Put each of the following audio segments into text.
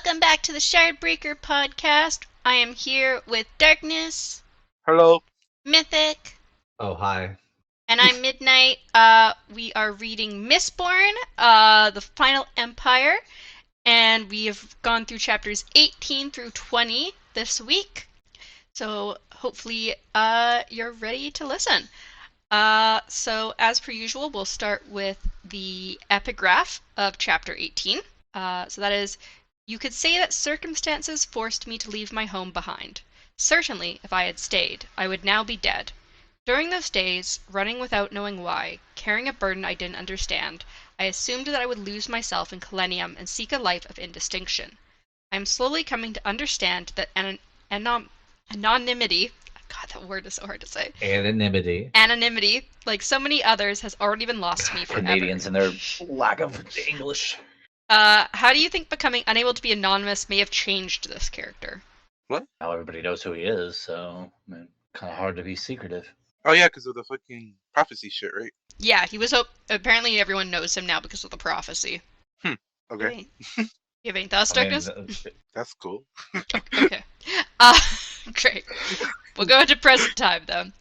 Welcome back to the Shardbreaker podcast. I am here with Darkness, Hello. Mythic, Oh, hi. and I'm Midnight. We are reading Mistborn, the Final Empire, and we have gone through chapters 18 through 20 this week. So hopefully, you're ready to listen. So as per usual, we'll start with the epigraph of chapter 18. So that is, you could say that circumstances forced me to leave my home behind. Certainly, if I had stayed, I would now be dead. During those days, running without knowing why, carrying a burden I didn't understand, I assumed that I would lose myself in Millennium and seek a life of indistinction. I am slowly coming to understand that anonymity, God, that word is so hard to say. Anonymity, like so many others, has already been lost to me forever. Canadians and their lack of English. How do you think becoming unable to be anonymous may have changed this character? What? Now everybody knows who he is, so kind of hard to be secretive. Oh yeah, because of the fucking prophecy shit, right? Yeah, he was. Apparently, everyone knows him now because of the prophecy. Okay. You have any thoughts, Darkness? That's cool. Okay. Great. We'll go into present time then.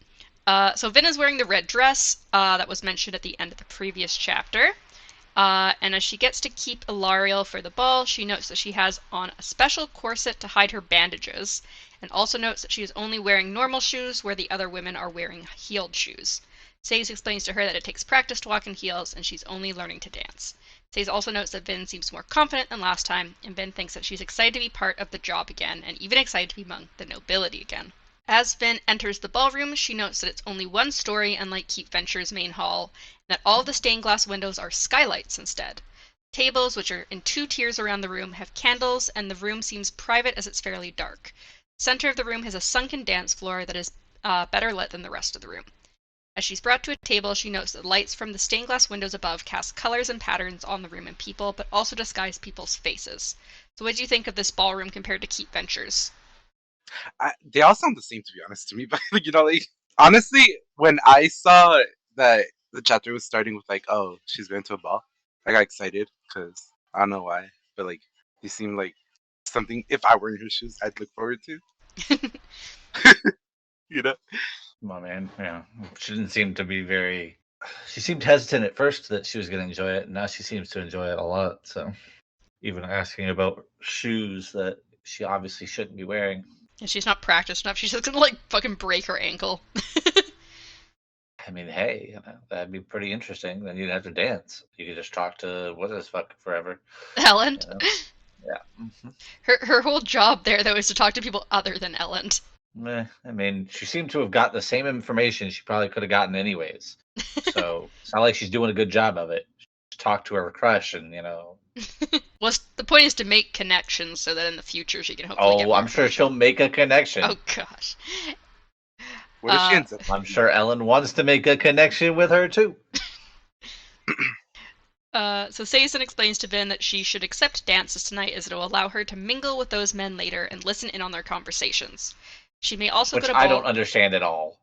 So Vin is wearing the red dress that was mentioned at the end of the previous chapter. And as she gets to keep Ilariel for the ball, she notes that she has on a special corset to hide her bandages, and also notes that she is only wearing normal shoes where the other women are wearing heeled shoes. Sayes explains to her that it takes practice to walk in heels, and she's only learning to dance. Sayes also notes that Vin seems more confident than last time, and Vin thinks that she's excited to be part of the job again, and even excited to be among the nobility again. As Vin enters the ballroom, she notes that it's only one story, unlike Keep Venture's main hall, and that all of the stained glass windows are skylights instead. Tables, which are in 2 tiers around the room, have candles, and the room seems private as it's fairly dark. The center of the room has a sunken dance floor that is better lit than the rest of the room. As she's brought to a table, she notes that lights from the stained glass windows above cast colors and patterns on the room and people, but also disguise people's faces. So what do you think of this ballroom compared to Keep Ventures? They all sound the same, to be honest to me. But honestly, when I saw that the chapter was starting with oh, she's going to a ball, I got excited because I don't know why, but they seem like something. If I were in her shoes, I'd look forward to. Come on, man. Yeah, she didn't seem to be very. She seemed hesitant at first that she was going to enjoy it, and now she seems to enjoy it a lot. So, even asking about shoes that she obviously shouldn't be wearing. And she's not practiced enough. She's just gonna fucking break her ankle. I mean, hey, that'd be pretty interesting. Then you'd have to dance. You could just talk to what is fuck forever. Elend. Yeah. Mm-hmm. Her whole job there though is to talk to people other than Elend. I mean, she seemed to have got the same information she probably could have gotten anyways. So it's not like she's doing a good job of it. Just talk to her crush and Well, the point is to make connections so that in the future she can hopefully get more I'm sure she'll make a connection. Oh gosh. What if she ends up? I'm sure Ellen wants to make a connection with her too. So Sayson explains to Vin that she should accept dances tonight as it will allow her to mingle with those men later and listen in on their conversations. She may also Which go to ball. I don't understand at all.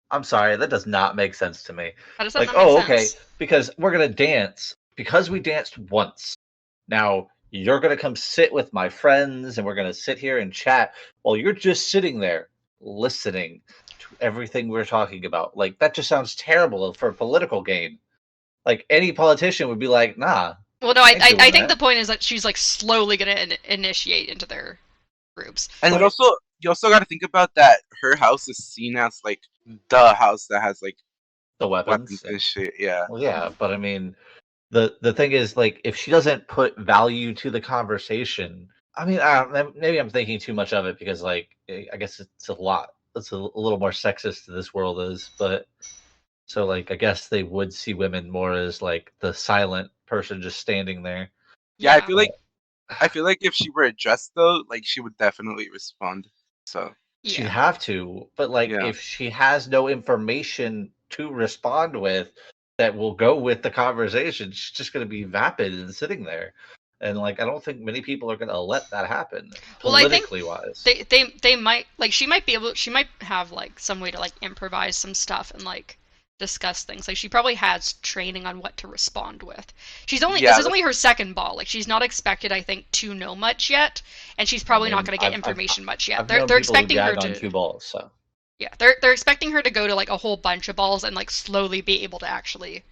I'm sorry, that does not make sense to me. How does that not make sense? Okay, because we're gonna dance because we danced once. Now you're gonna come sit with my friends and we're gonna sit here and chat while you're just sitting there listening to everything we're talking about. That just sounds terrible for a political game. Any politician would be like, nah. Well, no, I think the point is that she's slowly gonna initiate into their groups. And you also got to think about that her house is seen as the house that has the weapons and shit. Yeah. Well, yeah, but I mean, the thing is, if she doesn't put value to the conversation, I mean, maybe I'm thinking too much of it because, I guess it's a lot. It's a little more sexist than this world is, but so I guess they would see women more as the silent person just standing there. Yeah, I feel like if she were addressed though, she would definitely respond. So she'd have to, but if she has no information to respond with that will go with the conversation, she's just going to be vapid and sitting there. And I don't think many people are going to let that happen. Well, I think wise, they might she might be able. She might have some way to improvise some stuff and discuss things. Like she probably has training on what to respond with. This Yeah, is only her second ball. Like she's not expected, I think, to know much yet, and she's I probably not mean, going to get information much yet. I've known They're people who expecting her gag on to 2 balls, so yeah, they're expecting her to go to like a whole bunch of balls and like slowly be able to actually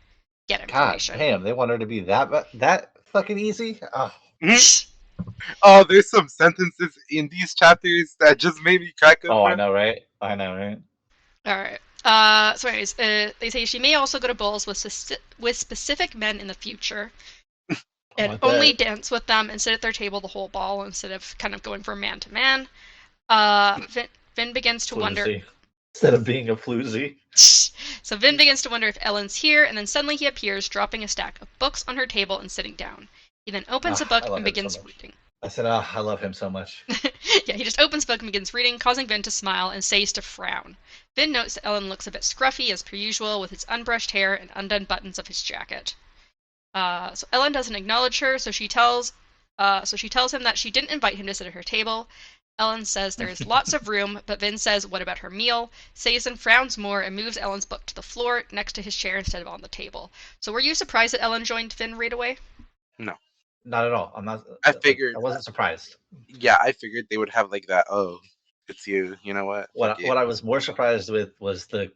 get God information. damn, they want her to be that fucking easy. Oh, mhm. Oh, there's some sentences in these chapters that just made me crack up, I bro. know, right? I know, right? All right. So anyways, they say she may also go to balls with specific men in the future Oh, and I only bet. dance with them and sit at their table the whole ball instead of kind of going from man to man. Vin begins to wonder. Floozy. Instead of being a floozy. So Vin begins to wonder if Ellen's here, and then suddenly he appears, dropping a stack of books on her table and sitting down. He then opens a book I love and him so begins much. reading. I said, I love him so much. Yeah, he just opens the book and begins reading, causing Vin to smile and Says to frown. Vin notes that Ellen looks a bit scruffy as per usual, with his unbrushed hair and undone buttons of his jacket. So Ellen doesn't acknowledge her, so she tells him that she didn't invite him to sit at her table. Ellen says there is lots of room, but Vin says, "What about her meal?" Says and frowns more and moves Ellen's book to the floor next to his chair instead of on the table. So were you surprised that Ellen joined Vin right away? No, Not at all. I'm not I like figured. I wasn't surprised. Yeah, I figured they would have like that. Oh, it's you. You know what? Fuck it. What I was more surprised with was the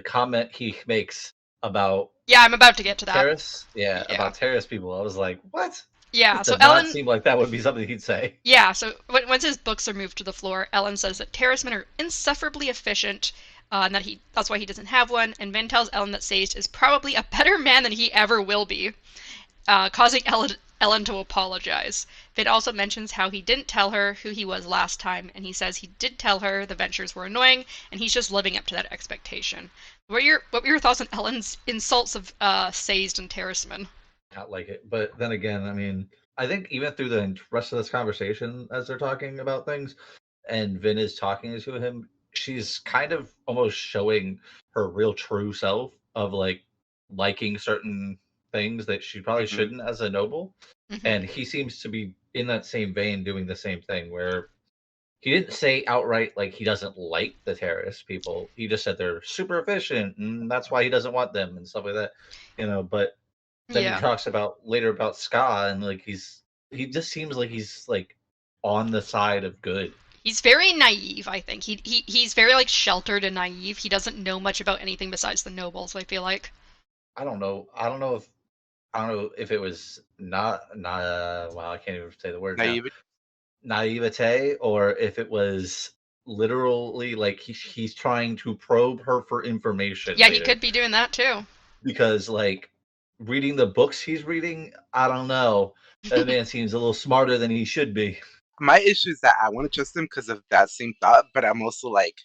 comment he makes about Yeah, I'm about to get to that. terrorists. Yeah, Yeah. about terrorist people. I was like, what? This Yeah, so does not Ellen seem like that would be something he'd say. Yeah, so once his books are moved to the floor, Ellen says that terracemen are insufferably efficient, and that's why he doesn't have one. And Vin tells Ellen that Sazed is probably a better man than he ever will be, causing Ellen to apologize. Vin also mentions how he didn't tell her who he was last time, and he says he did tell her the ventures were annoying, and he's just living up to that expectation. What were your thoughts on Ellen's insults of Sazed and terracemen? Not like it. But then again, I mean, I think even through the rest of this conversation, as they're talking about things, and Vin is talking to him, she's kind of almost showing her real true self of like liking certain things that she probably Hmm. shouldn't as a noble. Mm-hmm. And he seems to be in that same vein doing the same thing where he didn't say outright like he doesn't like the terrorist people. He just said they're super efficient and that's why he doesn't want them and stuff like that. But then he Yeah. talks about later about Ska and like he just seems like he's like on the side of good. He's very naive, I think. He's very like sheltered and naive. He doesn't know much about anything besides the nobles, I feel like. I don't know. I don't know if it was not wow, I can't even say the word now. Naivety. Naivete or if it was literally like he's trying to probe her for information Yeah, he later could be doing that too. because like reading the books he's reading, I don't know. That man seems a little smarter than he should be. My issue is that I want to trust him because of that same thought, but I'm also like,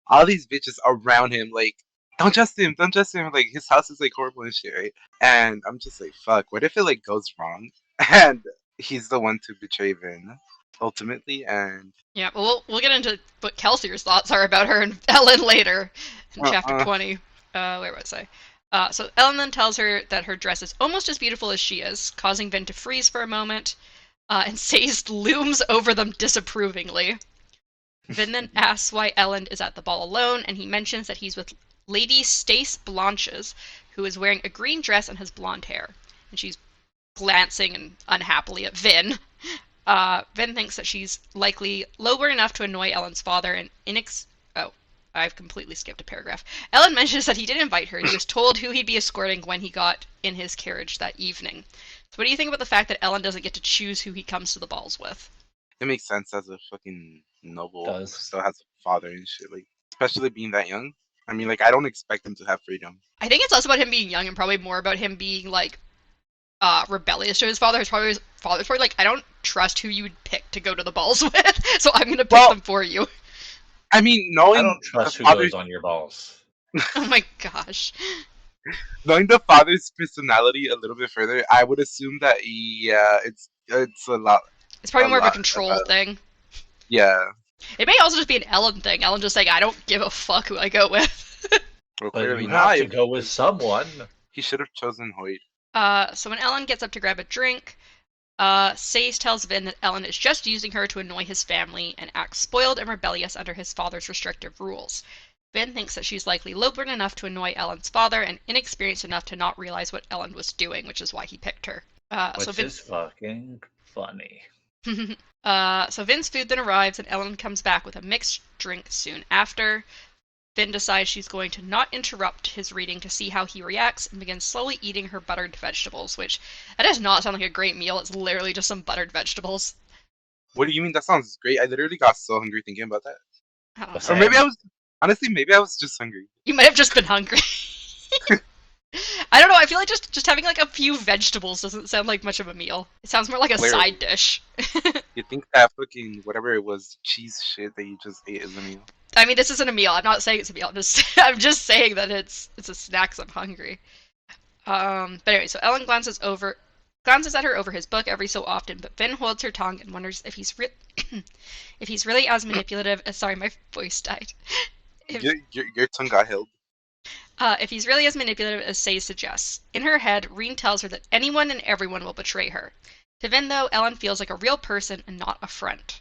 all these bitches around him, like, don't trust him, don't trust him. Like, his house is like horrible and shit, right? And I'm just like, fuck, what if it like goes wrong and he's the one to betray Vin ultimately? And Yeah, but we'll get into what Kelsier's thoughts are about her and Ellen later in chapter uh, 20. Where was I? So Ellen then tells her that her dress is almost as beautiful as she is, causing Vin to freeze for a moment, and Sazed looms over them disapprovingly. Vin then asks why Ellen is at the ball alone, and he mentions that he's with Lady Stace Blanches, who is wearing a green dress and has blonde hair. And she's glancing and unhappily at Vin. Vin thinks that she's likely lower enough to annoy Ellen's father and oh, I've completely skipped a paragraph. Ellen mentions that he did invite her and he was told who he'd be escorting when he got in his carriage that evening. So what do you think about the fact that Ellen doesn't get to choose who he comes to the balls with? it makes sense as a fucking noble who Does. still has a father and shit, like, especially being that young. I mean, like, I don't expect him to have freedom. I think it's less about him being young and probably more about him being like rebellious to his father. His father's probably like, I don't trust who you would pick to go to the balls with, so I'm gonna pick Well, them for you. I mean, I don't trust who goes on your balls. Oh my gosh. knowing the father's personality a little bit further, I would assume that yeah, it's It's probably a more of a lot control thing. yeah. It may also just be an Ellen thing. Ellen just saying, I don't give a fuck who I go with. Well, But clearly you not. have to go with someone. He should have chosen Hoyt. So when Ellen gets up to grab a drink, Sace tells Vin that Ellen is just using her to annoy his family and acts spoiled and rebellious under his father's restrictive rules. Vin thinks that she's likely low-born enough to annoy Ellen's father and inexperienced enough to not realize what Ellen was doing, which is why he picked her. Which is fucking funny. So Vin's food then arrives and Ellen comes back with a mixed drink soon after. Vin decides she's going to not interrupt his reading to see how he reacts and begins slowly eating her buttered vegetables, which that does not sound like a great meal. It's literally just some buttered vegetables. What do you mean? That sounds great. I literally got so hungry thinking about that. I don't know. Same. Or maybe I was, honestly, maybe I was just hungry. You might have just been hungry. I don't know. I feel like just having like a few vegetables doesn't sound like much of a meal. It sounds more like a Clearly. side dish. You think that fucking whatever it was, cheese shit that you just ate is a meal? I mean, this isn't a meal. I'm not saying it's a meal. I'm just saying that it's a snack 'cause I'm hungry. But anyway, so Ellen glances at her over his book every so often, but Vin holds her tongue and wonders if he's if he's really as manipulative as sorry, my voice died. Your tongue got held. If he's really as manipulative as Say suggests. In her head, Reen tells her that anyone and everyone will betray her. To Vin, though, Ellen feels like a real person and not a friend.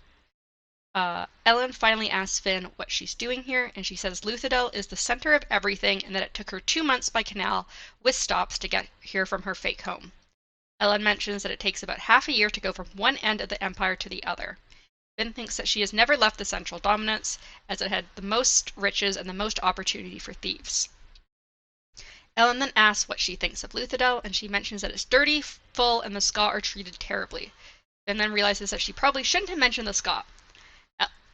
Ellen finally asks Finn what she's doing here, and she says Luthadel is the center of everything and that it took her 2 months by canal with stops to get here from her fake home. Ellen mentions that it takes about half a year to go from one end of the empire to the other. Finn thinks that she has never left the central dominance, as it had the most riches and the most opportunity for thieves. Ellen then asks what she thinks of Luthadel, and she mentions that it's dirty, full, and the Ska are treated terribly. Finn then realizes that she probably shouldn't have mentioned the Ska.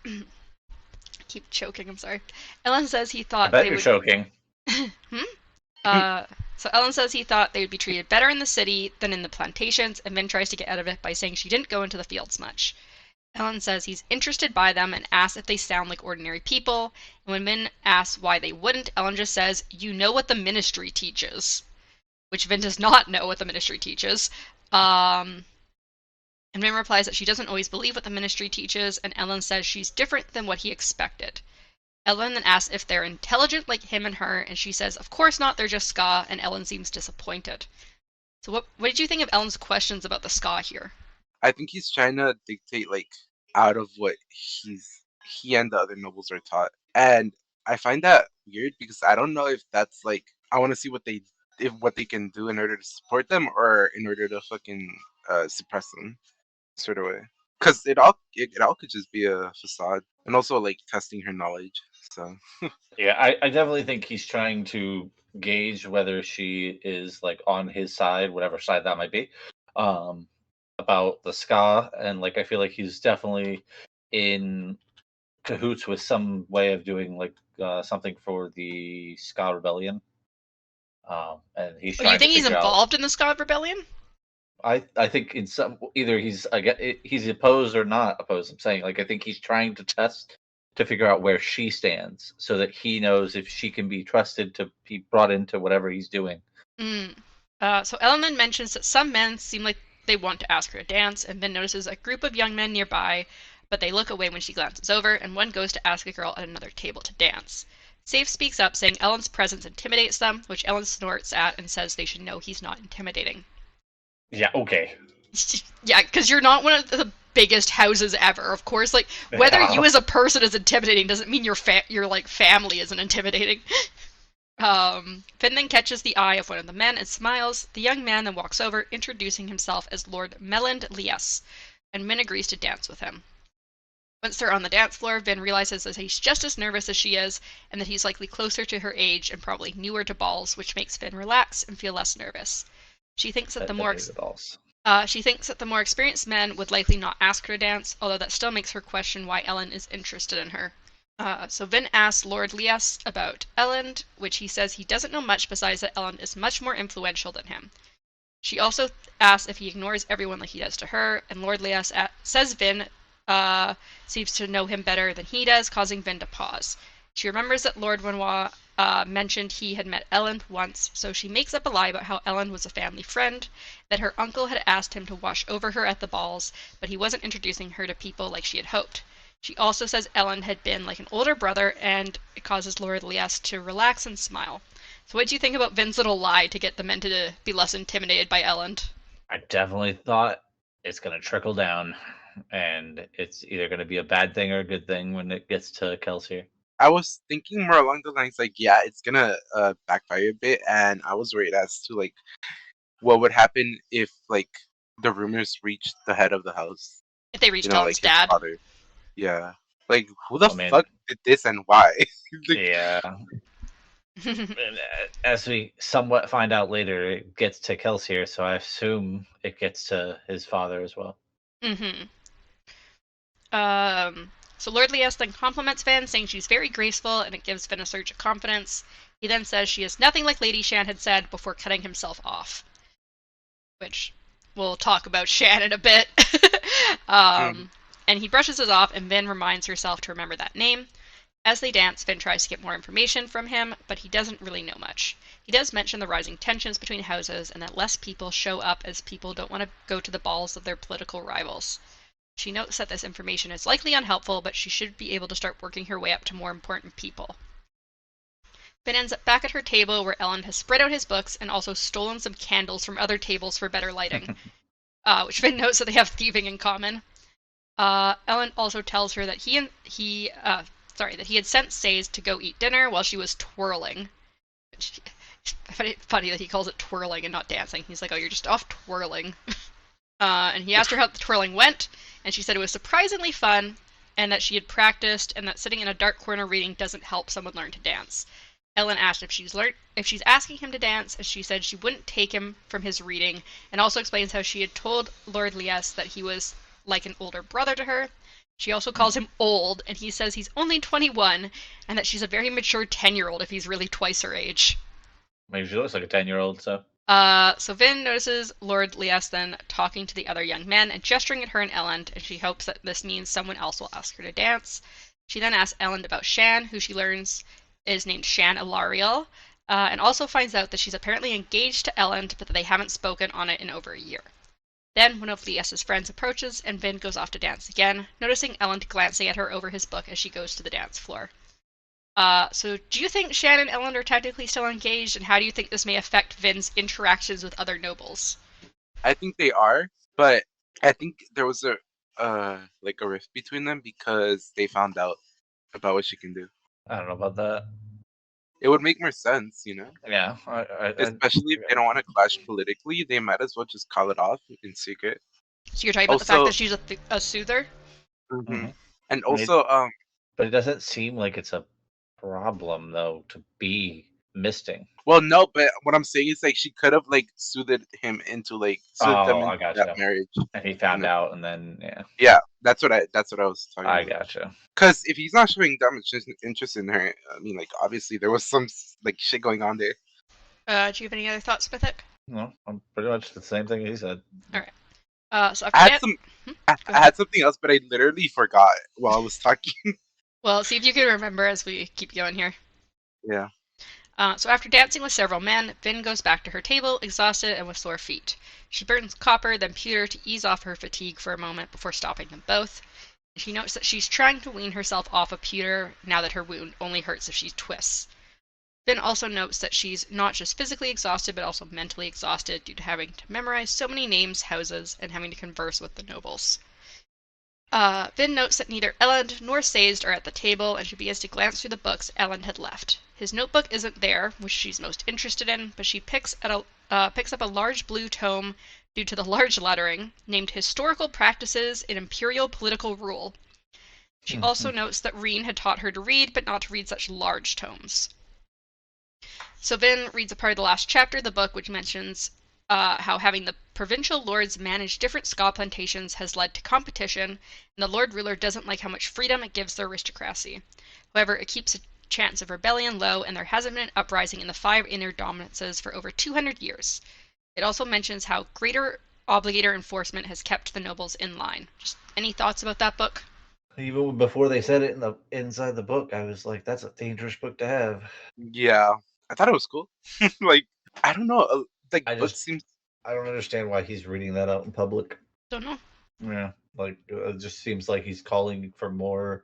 I keep choking, I'm sorry. Ellen says he thought I bet they you're would... choking. So Ellen says he thought they would be treated better in the city than in the plantations, and Vin tries to get out of it by saying she didn't go into the fields much. Ellen says he's interested by them and asks if they sound like ordinary people, and when Vin asks why they wouldn't, Ellen just says, "You know what the ministry teaches," which Vin does not know what the ministry teaches. And Vin replies that she doesn't always believe what the ministry teaches, and Ellen says she's different than what he expected. Ellen then asks if they're intelligent like him and her, and she says, of course not, they're just Ska, and Ellen seems disappointed. So what did you think of Ellen's questions about the Ska here? I think he's trying to dictate like out of what he and the other nobles are taught, and I find that weird because I don't know if that's like I want to see what they can do in order to support them or in order to fucking suppress them, sort of way. Because it all could just be a facade, and also like testing her knowledge. So Yeah, I definitely think he's trying to gauge whether she is like on his side, whatever side that might be, about the Ska, and like I feel like he's definitely in cahoots with some way of doing like something for the Ska rebellion. And he's Oh, trying you think to he's figure out. involved in the Ska rebellion? I think in some either he's opposed or not opposed. I'm saying like I think he's trying to test to figure out where she stands so that he knows if she can be trusted to be brought into whatever he's doing. So Ellen then mentions that some men seem like they want to ask her to dance, and Vin notices a group of young men nearby, but they look away when she glances over, and one goes to ask a girl at another table to dance. Safe speaks up, saying Ellen's presence intimidates them, which Ellen snorts at and says they should know he's not intimidating. Yeah, okay. Yeah, because you're not one of the biggest houses ever. Of course, like whether you as a person is intimidating doesn't mean your like family isn't intimidating. Finn then catches the eye of one of the men and smiles. The young man then walks over, introducing himself as Lord Melland Lies, and Min agrees to dance with him. Once they're on the dance floor, Vin realizes that he's just as nervous as she is, and that he's likely closer to her age and probably newer to balls, which makes Vin relax and feel less nervous. She thinks that the more experienced men would likely not ask her to dance, although that still makes her question why Ellen is interested in her. So Vin asks Lord Lies about Ellen, which he says he doesn't know much besides that Ellen is much more influential than him. She also asks if he ignores everyone like he does to her, and Lord Lies says Vin seems to know him better than he does, causing Vin to pause. She remembers that Lord Renoir mentioned he had met Ellen once, so she makes up a lie about how Ellen was a family friend, that her uncle had asked him to watch over her at the balls, but he wasn't introducing her to people like she had hoped. She also says Ellen had been like an older brother, and it causes Lord Lies to relax and smile. So what do you think about Vin's little lie to get the men to be less intimidated by Ellen? I definitely thought it's going to trickle down, and it's either going to be a bad thing or a good thing when it gets to Kelsier. I was thinking more along the lines like, yeah, it's gonna backfire a bit, and I was worried as to like what would happen if like the rumors reached the head of the house. If they You reached know, like Ellen's his dad. father. Yeah. Like who the I mean, fuck did this and why? Like, yeah. And, as we somewhat find out later, it gets to Kelsier, so I assume it gets to his father as well. Mm-hmm. So Lord Lias then compliments Vin, saying she's very graceful, and it gives Vin a surge of confidence. He then says she is nothing like Lady Shan had said before cutting himself off. Which we'll talk about Shan in a bit. mm, And he brushes it off, and Vin reminds herself to remember that name. As they dance, Vin tries to get more information from him, but he doesn't really know much. He does mention the rising tensions between houses and that less people show up as people don't want to go to the balls of their political rivals. She notes that this information is likely unhelpful, but she should be able to start working her way up to more important people. Finn ends up back at her table where Ellen has spread out his books and also stolen some candles from other tables for better lighting, which Finn notes that they have thieving in common. Ellen also tells her that he had sent Says to go eat dinner while she was twirling. Which, funny that he calls it twirling and not dancing. He's like, "Oh, you're just off twirling." And he asked her how the twirling went, and she said it was surprisingly fun, and that she had practiced, and that sitting in a dark corner reading doesn't help someone learn to dance. Ellen asked if she's asking him to dance, and she said she wouldn't take him from his reading, and also explains how she had told Lord Lias that he was like an older brother to her. She also calls him old, and he says he's only 21, and that she's a very mature 10-year-old if he's really twice her age. Maybe she looks like a 10-year-old, so. So Vin notices Lord Lias then talking to the other young men and gesturing at her and Ellen, and she hopes that this means someone else will ask her to dance. She then asks Ellen about Shan, who she learns is named Shan Ilariel, and also finds out that she's apparently engaged to Ellen, but that they haven't spoken on it in over a year. Then one of Lias's friends approaches, and Vin goes off to dance again, noticing Ellen glancing at her over his book as she goes to the dance floor. So do you think Shan and Ellen are technically still engaged, and how do you think this may affect Vin's interactions with other nobles? I think they are, but I think there was a like a rift between them because they found out about what she can do. I don't know about that. It would make more sense, you know? Yeah, Especially if they don't want to clash politically, they might as well just call it off in secret. So you're talking about the fact Also, that she's a soother? hmm mhm. and I mean, also, but it doesn't seem like it's a problem though to be misting. well, no, but what I'm saying is like she could have like soothed him into like soothed them Oh, into I that gotcha. marriage. And he You found know? out, and then yeah, Yeah, that's what I was talking I about. gotcha. Because if he's not showing that much interest in her, I mean, like obviously there was some like shit going on there. Do you have any other thoughts, Mythic? No, I'm pretty much the same thing he said. Alright. So I after had that, some, go I ahead. had something else, but I literally forgot while I was talking. Well, see if you can remember as we keep going here. Yeah. So after dancing with several men, Vin goes back to her table, exhausted and with sore feet. She burns copper, then pewter to ease off her fatigue for a moment before stopping them both. She notes that she's trying to wean herself off of pewter now that her wound only hurts if she twists. Vin also notes that she's not just physically exhausted, but also mentally exhausted due to having to memorize so many names, houses, and having to converse with the nobles. Vin notes that neither Ellen nor Sazed are at the table, and she begins to glance through the books Ellen had left. His notebook isn't there, which she's most interested in, but she picks up a large blue tome due to the large lettering, named Historical Practices in Imperial Political Rule. She also notes that Reen had taught her to read, but not to read such large tomes. So Vin reads a part of the last chapter of the book, which mentions how having the provincial lords manage different ska plantations has led to competition, and the lord ruler doesn't like how much freedom it gives the aristocracy. However, it keeps a chance of rebellion low, and there hasn't been an uprising in the 5 inner dominances for over 200 years. It also mentions how greater obligator enforcement has kept the nobles in line. Just any thoughts about that book? Even before they said it in the inside the book, I was like, "That's a dangerous book to have." Yeah. I thought it was cool. Like I don't know, like I book just, seems. I don't understand why he's reading that out in public. Don't know. Yeah, like it just seems like he's calling for more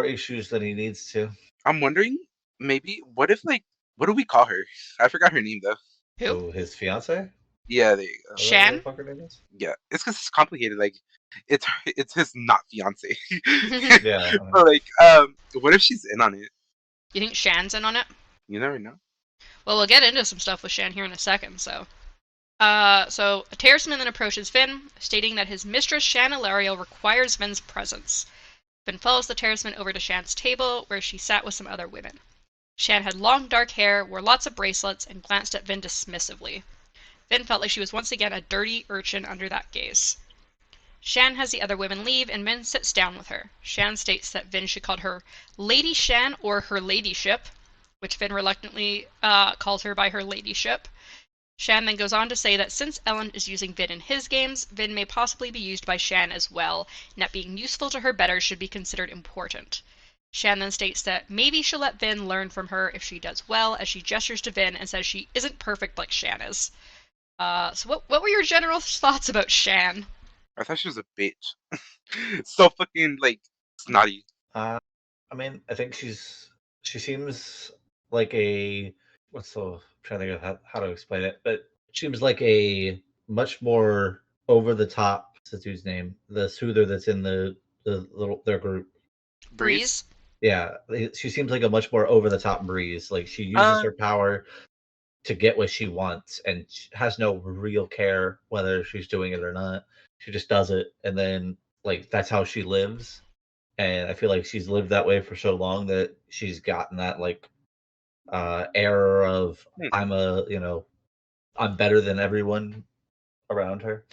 issues than he needs to. I'm wondering maybe what if like what do we call her? I forgot her name though. Who? Oh, his fiance? Yeah, there you go. Is that what the Shan? fuck her name is? Yeah, it's because it's complicated. Like, it's his not fiance. You Yeah. But like, what if she's in on it? think Shan's in on it? You never know. Well, we'll get into some stuff with Shan here in a second, so. So a talisman then approaches Vin, stating that his mistress Shan Ilario requires Vin's presence. Vin follows the talisman over to Shan's table, where she sat with some other women. Shan had long dark hair, wore lots of bracelets, and glanced at Vin dismissively. Vin felt like she was once again a dirty urchin under that gaze. Shan has the other women leave, and Vin sits down with her. Shan states that Vin should call her Lady Shan or her ladyship, which Vin reluctantly calls her by her ladyship. Shan then goes on to say that since Elend is using Vin in his games, Vin may possibly be used by Shan as well, and that being useful to her better should be considered important. Shan then states that maybe she'll let Vin learn from her if she does well, as she gestures to Vin and says she isn't perfect like Shan is. So what were your general thoughts about Shan? I thought she was a bitch. So fucking like snotty. I mean, I think she seems like a what's the I'm trying to think of how to explain it, but she seems like a much more over the top. What's the dude's name? The soother that's in the little their group. Breeze? Yeah, she seems like a much more over the top Breeze. Like she uses Uh, her power to get what she wants and she has no real care whether she's doing it or not. She just does it, and then like that's how she lives. And I feel like she's lived that way for so long that she's gotten that like error of hmm. I'm better than everyone around her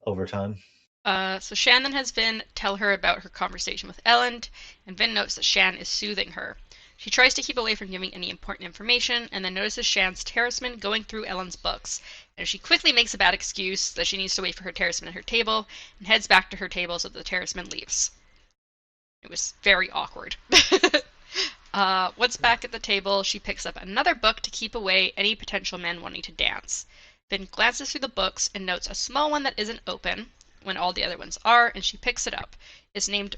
over time. So Shan then has Vin tell her about her conversation with Elend, and Vin notes that Shan is soothing her. She tries to keep away from giving any important information, and then notices Shan's talisman going through Elend's books. And she quickly makes a bad excuse that she needs to wait for her talisman at her table, and heads back to her table so that the talisman leaves. It was very awkward. Once back at the table, she picks up another book to keep away any potential men wanting to dance. Vin glances through the books and notes a small one that isn't open, when all the other ones are, and she picks it up. It's named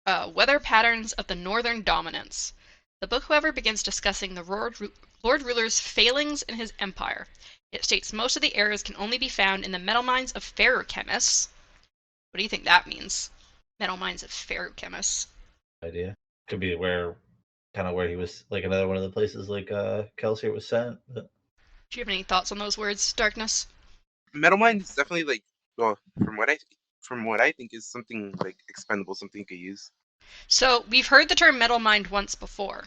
Weather Patterns of the Northern Dominance. The book, however, begins discussing the Lord Ruler's failings in his empire. It states most of the errors can only be found in the metal mines of ferrochemists. What do you think that means? Metal mines of ferrochemists. Idea could be where he was like another one of the places like Kelsier was sent. But Do you have any thoughts on those words, Darkness? Metal Mind is definitely like, well, from what I think is something like expendable, something you could use. So we've heard the term metal mind once before.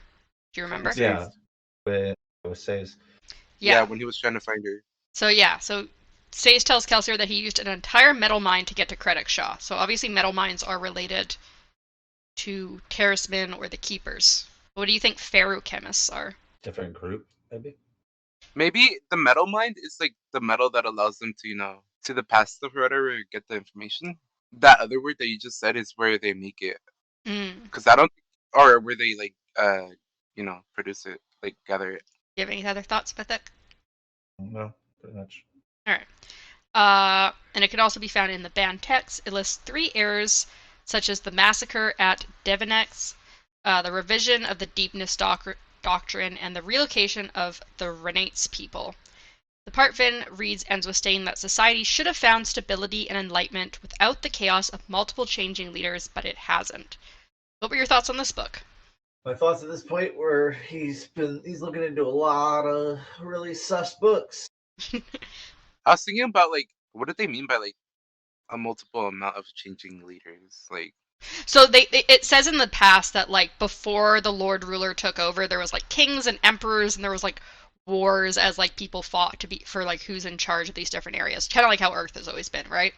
Do you remember? yeah, but it was says Yeah, Yeah. when he was trying to find her. So Sayes tells Kelsier that he used an entire metal mine to get to Kredek Shaw. So obviously metal mines are related to Terracemen or the Keepers. What do you think ferrochemists are? different group maybe. Maybe the metal mind is like the metal that allows them to, to the past stuff or whatever, get the information. That other word that you just said is where they make it. Mm. Because I don't, or where they like, produce it, like gather it. Do you have any other thoughts about that? No, pretty much. All right. And it can also be found in the banned text. It lists 3 errors, such as the massacre at Devinex, the revision of the Deepness Doctrine, and the relocation of the Renates people. The part Vin reads ends with stating that society should have found stability and enlightenment without the chaos of multiple changing leaders, but it hasn't. What were your thoughts on this book? My thoughts at this point were he's looking into a lot of really sus books. I was thinking about like, what did they mean by like a multiple amount of changing leaders? Like, So it says in the past that like before the Lord Ruler took over, there was like kings and emperors, and there was like wars as like people fought to be for like who's in charge of these different areas. Kind of like how Earth has always been, right?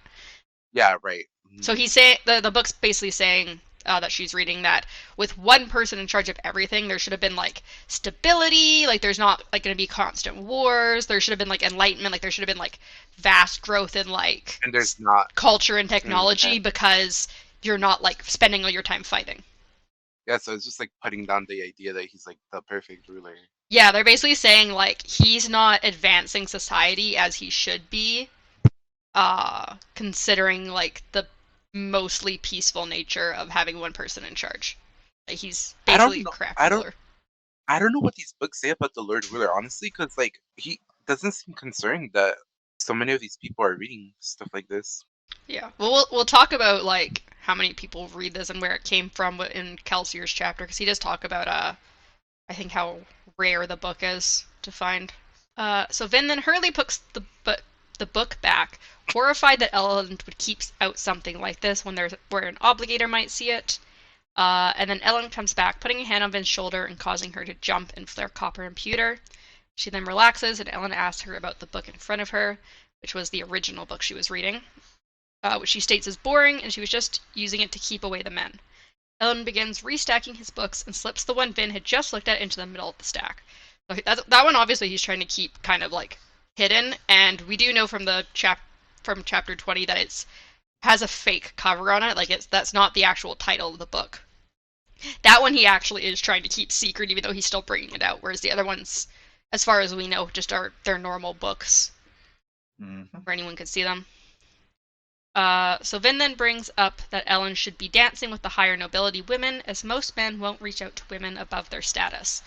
yeah, right. So he's saying the book's basically saying that she's reading that with one person in charge of everything, there should have been like stability. Like there's not like going to be constant wars. There should have been like enlightenment. Like there should have been like vast growth in like And there's not. culture and technology because you're not like spending all your time fighting. Yeah, so it's just like putting down the idea that he's like the perfect ruler. Yeah, they're basically saying like he's not advancing society as he should be, considering like the mostly peaceful nature of having one person in charge. Like, he's I don't basically know. crap I don't. ruler. I don't know what these books say about the Lord Ruler, honestly, because like he doesn't seem concerned that so many of these people are reading stuff like this. Yeah. Well, we'll talk about like how many people read this and where it came from in Kelsier's chapter, because he does talk about I think how rare the book is to find. So Vin then hurriedly puts the book back, horrified that Ellen would keep out something like this when there's where an obligator might see it. And then Ellen comes back, putting a hand on Vin's shoulder and causing her to jump and flare copper and pewter. She then relaxes, and Ellen asks her about the book in front of her, which was the original book she was reading, which she states is boring, and she was just using it to keep away the men. Ellen begins restacking his books and slips the one Vin had just looked at into the middle of the stack. So that one, obviously, he's trying to keep kind of like hidden, and we do know from the from chapter 20 that it's has a fake cover on it. Like that's not the actual title of the book. That one he actually is trying to keep secret, even though he's still bringing it out. Whereas the other ones, as far as we know, just are their normal books where anyone could see them. So Vin then brings up that Ellen should be dancing with the higher nobility women, as most men won't reach out to women above their status.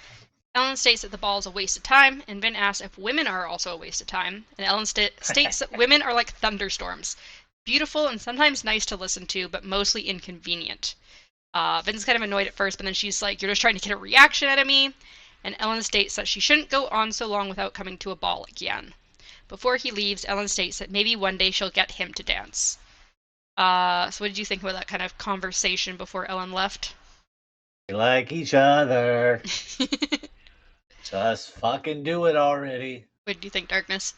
Ellen states that the ball is a waste of time, and Vin asks if women are also a waste of time, and Ellen states that women are like thunderstorms, beautiful and sometimes nice to listen to, but mostly inconvenient. Vin's kind of annoyed at first, but then she's like, "You're just trying to get a reaction out of me," and Ellen states that she shouldn't go on so long without coming to a ball again. Before he leaves, Ellen states that maybe one day she'll get him to dance. So what did you think about that kind of conversation before Ellen left? We like each other. Just fucking do it already. What do you think, Darkness?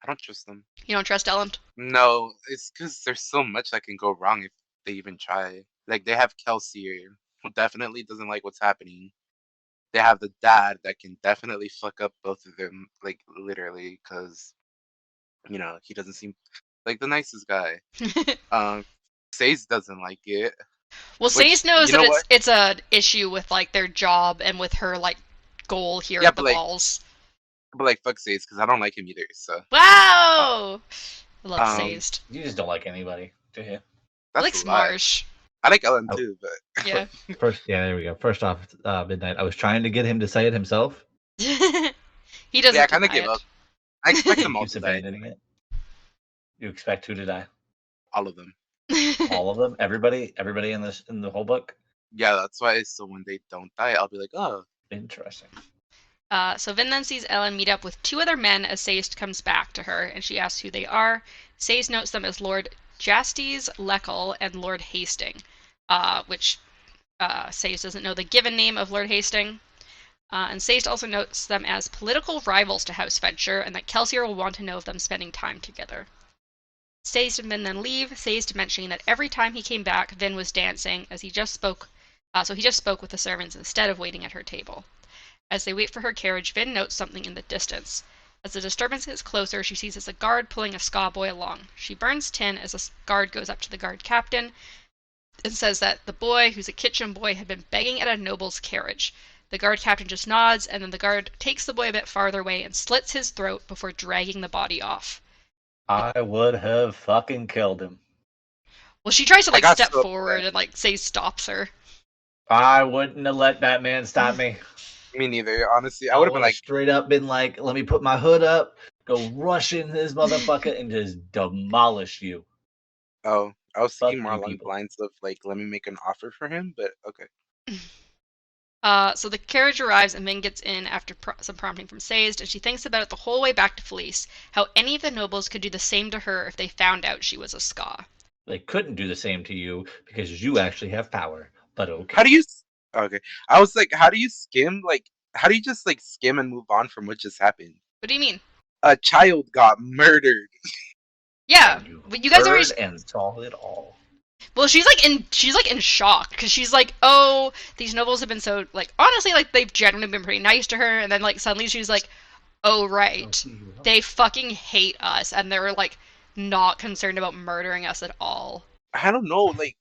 I don't trust them. You don't trust Ellen? No, it's because there's so much that can go wrong if they even try. Like, they have Kelsey, who definitely doesn't like what's happening. They have the dad that can definitely fuck up both of them, like, literally, because, he doesn't seem like the nicest guy. Saze doesn't like it. Well, Which, Saze knows you know that what? it's a issue with like their job and with her like goal here Yeah, at the but, like, balls. fuck Saze, because I don't like him either, so. Wow! I love Um, Sazed. You just don't like anybody, do you? I That's like a lie. Smarsh. I like Ellen Oh. too, but Yeah. There we go. First off, Midnight. I was trying to get him to say it himself. He doesn't yeah, I kind of deny give it. up. I expect He them all keeps to die abandoning anyway. it. You expect who to die? All of them. All of them? Everybody in the whole book? Yeah, that's why. So when they don't die, I'll be like, oh. Interesting. So Vin then sees Ellen meet up with two other men as Sazed comes back to her, and she asks who they are. Sazed notes them as Lord Jastes Leckle and Lord Hasting, which Sazed doesn't know the given name of Lord Hasting. And Sazed also notes them as political rivals to House Venture, and that Kelsier will want to know of them spending time together. Sazed and Vin then leave, Sazed mentioning that every time he came back, Vin was dancing, as he just spoke. So he just spoke with the servants instead of waiting at her table. As they wait for her carriage, Vin notes something in the distance. As the disturbance gets closer, she sees it's a guard pulling a ska boy along. She burns tin as the guard goes up to the guard captain and says that the boy, who's a kitchen boy, had been begging at a noble's carriage. The guard captain just nods, and then the guard takes the boy a bit farther away and slits his throat before dragging the body off. I would have fucking killed him. Well, she tries to I like got step so forward upset. and like say stops her. I wouldn't have let that man stop me. Me neither, honestly. I I would have would been have like, straight up been like, let me put my hood up, go rush in this motherfucker, and just demolish you. oh, I was Fuck thinking more you along the people. lines of like, let me make an offer for him, but okay. So the carriage arrives and Ming gets in after some prompting from Sazed, and she thinks about it the whole way back to Felice, how any of the nobles could do the same to her if they found out she was a ska. They couldn't do the same to you because you actually have power. But okay. How do you? Okay, I was like, how do you skim? Like, how do you just like skim and move on from what just happened? What do you mean? A child got murdered. Yeah, but you guys already. And saw it all. Well, she's like in shock because she's like, oh, these nobles have been so like honestly like they've generally been pretty nice to her, and then like suddenly she's like, oh right, they fucking hate us, and they're like not concerned about murdering us at all. I don't know, like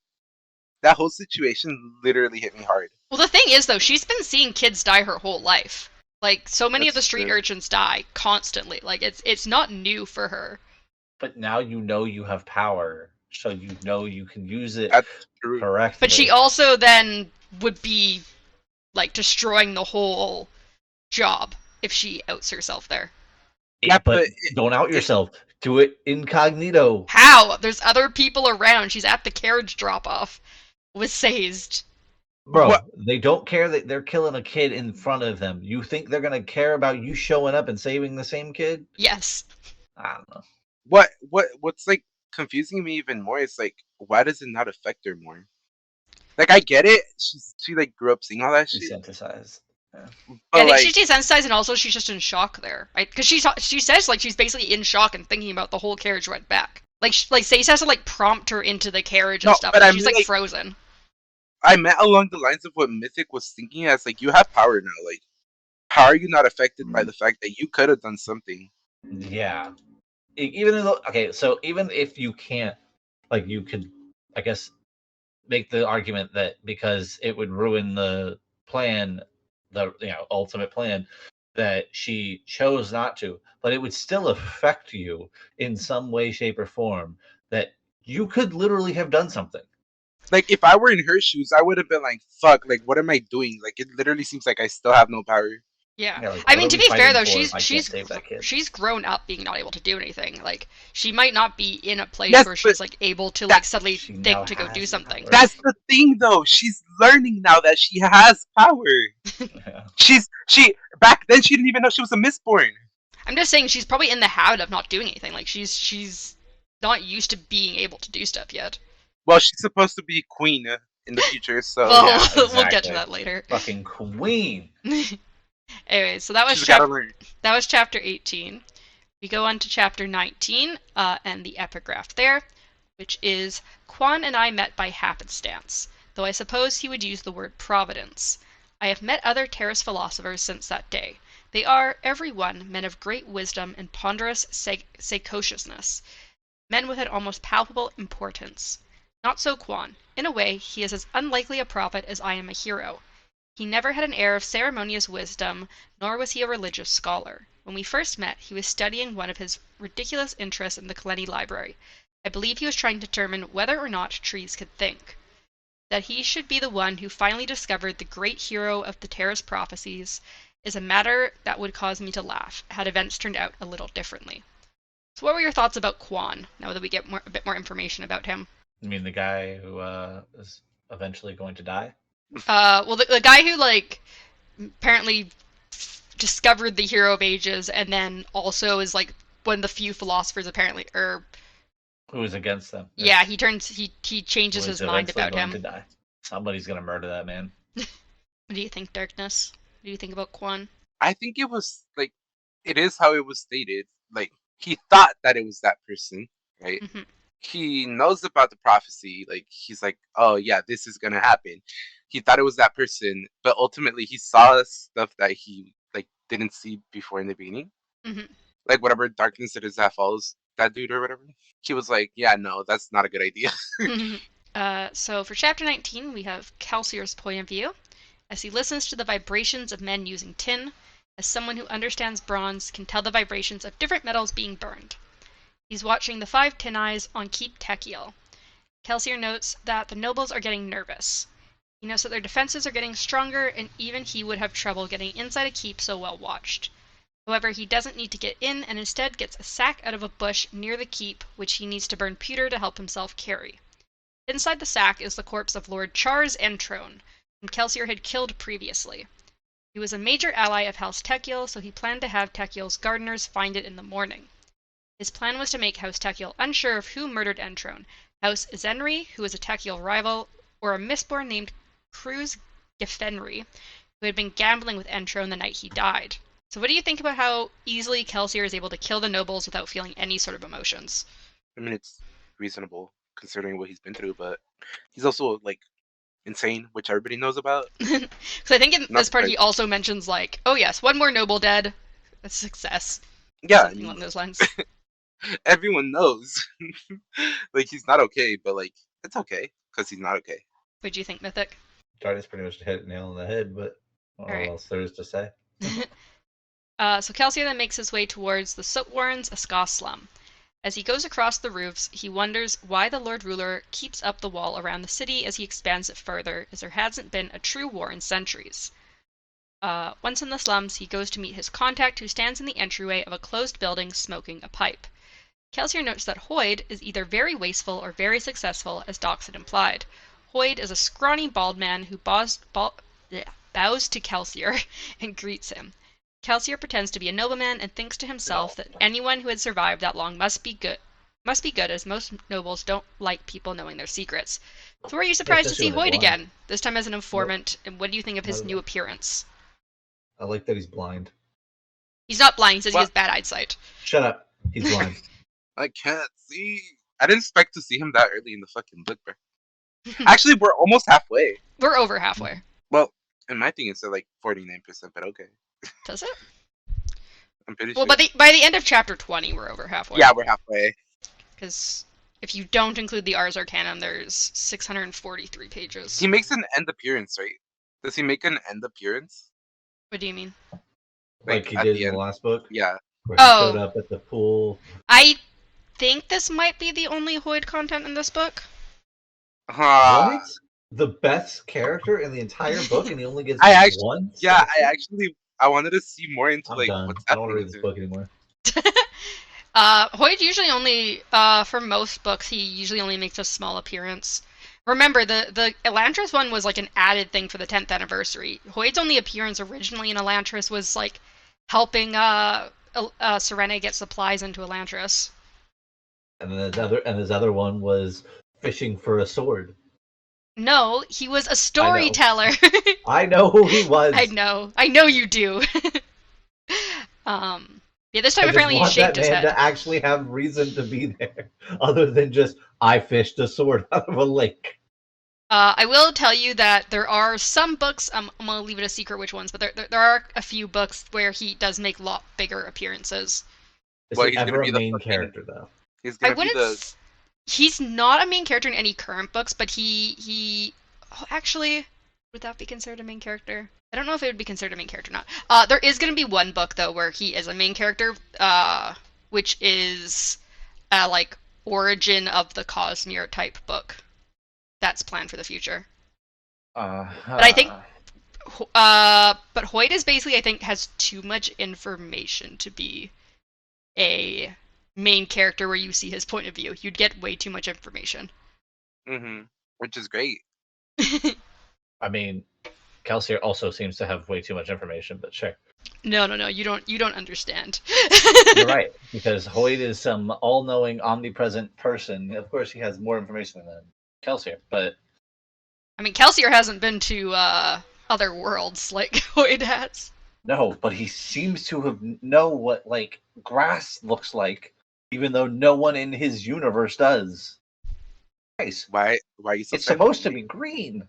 that whole situation literally hit me hard. Well, the thing is though, she's been seeing kids die her whole life. Like so many of the That's street true. urchins die constantly. Like it's not new for her. But now you know you have power, so you know you can use it That's true. correctly. But she also then would be like destroying the whole job if she outs herself there. Yeah, but but don't out yourself. Do it incognito. How? There's other people around. She's at the carriage drop-off with Sazed. What? Bro, they don't care that they're killing a kid in front of them. You think they're gonna care about you showing up and saving the same kid? Yes. I don't know. What's like confusing me even more is like, why does it not affect her more? Like, I get it. She like grew up seeing all that shit, Desensitized. Yeah. Yeah, but I think like, she's desensitized, and also she's just in shock there, right? Because she says like she's basically in shock and thinking about the whole carriage ride back. Like Sazed has to like prompt her into the carriage and no, stuff, but and I she's mean like like, frozen. I meant along the lines of what Mythic was thinking as like, you have power now. Like, how are you not affected by the fact that you could have done something? Yeah. Even though, okay, so even if you can't, like, you could, I guess, make the argument that because it would ruin the plan, the ultimate plan, that she chose not to, but it would still affect you in some way, shape, or form. That you could literally have done something. Like, if I were in her shoes, I would have been like, fuck, like, what am I doing? Like, it literally seems like I still have no power. Yeah, Yeah, like, I what mean, are to we be fair fighting though, for if I can't save that kid? she's grown up being not able to do anything. Like she might not be in a place Yes, where but she's like able to that like suddenly She now think to go do has something. power. that's the thing though. She's learning now that she has power. Yeah. She back then she didn't even know she was a Mistborn. I'm just saying she's probably in the habit of not doing anything. Like she's not used to being able to do stuff yet. Well, she's supposed to be queen in the future, so Well, Yeah, we'll get to exactly. that later. Fucking queen. Anyway, so that was she's gotta learn. chapter 18. We go on to chapter 19 and the epigraph there, which is Quan and I met by happenstance, though I suppose he would use the word providence. I have met other Terrace philosophers since that day. They are, every one, men of great wisdom and ponderous sagaciousness, men with an almost palpable importance. Not so Quan. In a way, he is as unlikely a prophet as I am a hero. He never had an air of ceremonious wisdom, nor was he a religious scholar. When we first met, he was studying one of his ridiculous interests in the Kaleni Library. I believe he was trying to determine whether or not trees could think. That he should be the one who finally discovered the great hero of the Terrace prophecies is a matter that would cause me to laugh, had events turned out a little differently. So what were your thoughts about Quan, now that we get a bit more information about him? You mean the guy who is eventually going to die? Well, the guy who, like, apparently discovered the hero of ages and then also is, like, one of the few philosophers, apparently, or... Who is against them? Yeah, he changes Who is his mind eventually about going him. to die. Somebody's gonna murder that man. What do you think, Darkness? What do you think about Quan? I think it was like, it is how it was stated. Like, he thought that it was that person, right? Mhm. He knows about the prophecy. Like, he's like, oh yeah, this is gonna happen. He thought it was that person, but ultimately he saw stuff that he like didn't see before in the beginning. Mhm. Like, whatever darkness it is that follows that dude or whatever. He was like, yeah, no, that's not a good idea. So for chapter 19, we have Kelsier's point of view, as he listens to the vibrations of men using tin, as someone who understands bronze can tell the vibrations of different metals being burned. He's watching the 5 tin eyes on Keep Tekiel. Kelsier notes that the nobles are getting nervous. He knows that their defenses are getting stronger, and even he would have trouble getting inside a keep so well watched. However, he doesn't need to get in, and instead gets a sack out of a bush near the keep, which he needs to burn pewter to help himself carry. Inside the sack is the corpse of Lord Charles Entrone, whom Kelsier had killed previously. He was a major ally of House Tekiel, so he planned to have Tekiel's gardeners find it in the morning. His plan was to make House Tekiel unsure of who murdered Entrone, House Zenri, who was a Tekiel rival, or a Mistborn named Cruz Gefenri, who had been gambling with Entrone the night he died. So what do you think about how easily Kelsier is able to kill the nobles without feeling any sort of emotions? I mean, it's reasonable considering what he's been through, but he's also like insane, which everybody knows about. So I think in Not this part he surprised. also mentions like, oh yes, one more noble dead. A success. Yeah, I Something mean, along those lines. everyone knows. Like, he's not okay, but like, it's okay because he's not okay. What do you think, Mythic? Darkness pretty much hit it nail on the head, but I don't know Alright. what else there is to say. So Kelsier then makes his way towards the Soot Warren's Aska slum. As he goes across the roofs, he wonders why the Lord Ruler keeps up the wall around the city as he expands it further, as there hasn't been a true war in centuries. Once in the slums, he goes to meet his contact, who stands in the entryway of a closed building smoking a pipe. Kelsier notes that Hoyd is either very wasteful or very successful, as Dox had implied. Hoyd is a scrawny bald man who bows to Kelsier and greets him. Kelsier pretends to be a nobleman and thinks to himself that anyone who had survived that long must be good, as most nobles don't like people knowing their secrets. So were you surprised to Especially see when they're Hoyd blind. again, this time as an informant, and what do you think of his new appearance? I like that he's blind. He's not blind, he says he What? has bad eyesight. Shut up. He's blind. I can't see. I didn't expect to see him that early in the fucking book, bro. Actually, we're almost halfway. We're over halfway. Well, in my thing, it's like 49%, but okay. Does it? I'm pretty Well, sure. by the end of chapter 20, we're over halfway. Yeah, we're halfway. Because if you don't include the Ars Arcanum, there's 643 pages. He makes an end appearance, right? Does he make an end appearance? What do you mean? Like he at did the in the end? last book? Yeah. Where he Oh. showed up at the pool. I think this might be the only Hoyd content in this book. Huh. What? The best character in the entire book, and he only gets I actually- one? Yeah, section? I wanted to see more into I'm like done. what's I don't want to happening read with this him. book anymore. Hoyd usually only, for most books, he usually only makes a small appearance. Remember, the Elantris one was like an added thing for the 10th anniversary. Hoyd's only appearance originally in Elantris was like helping Serena get supplies into Elantris. And then his other one was fishing for a sword. No, he was a storyteller. I know who he was. I know you do. Yeah, this time I apparently he just want shaved that his man head. to actually have reason to be there, other than just I fished a sword out of a lake. I will tell you that there are some books. I'm gonna leave it a secret which ones, but there are a few books where he does make a lot bigger appearances. Is Well, he he's gonna ever be a the main fucking- character though? He's I gonna be wouldn't. the. He's not a main character in any current books, but he. Oh, actually, would that be considered a main character? I don't know if it would be considered a main character or not. There is gonna be one book though where he is a main character, which is like origin of the Cosmere type book. That's planned for the future. But I think but Hoyt is basically, I think, has too much information to be a main character where you see his point of view. You'd get way too much information. Which is great. I mean, Kelsier also seems to have way too much information, but sure. No, you don't understand. You're right, because Hoyd is some all-knowing, omnipresent person. Of course, he has more information than Kelsier, but I mean, Kelsier hasn't been to other worlds like Hoyd has. no, but he seems to have know what like grass looks like, even though no one in his universe does. Nice. Why are you so It's sad? supposed to be green.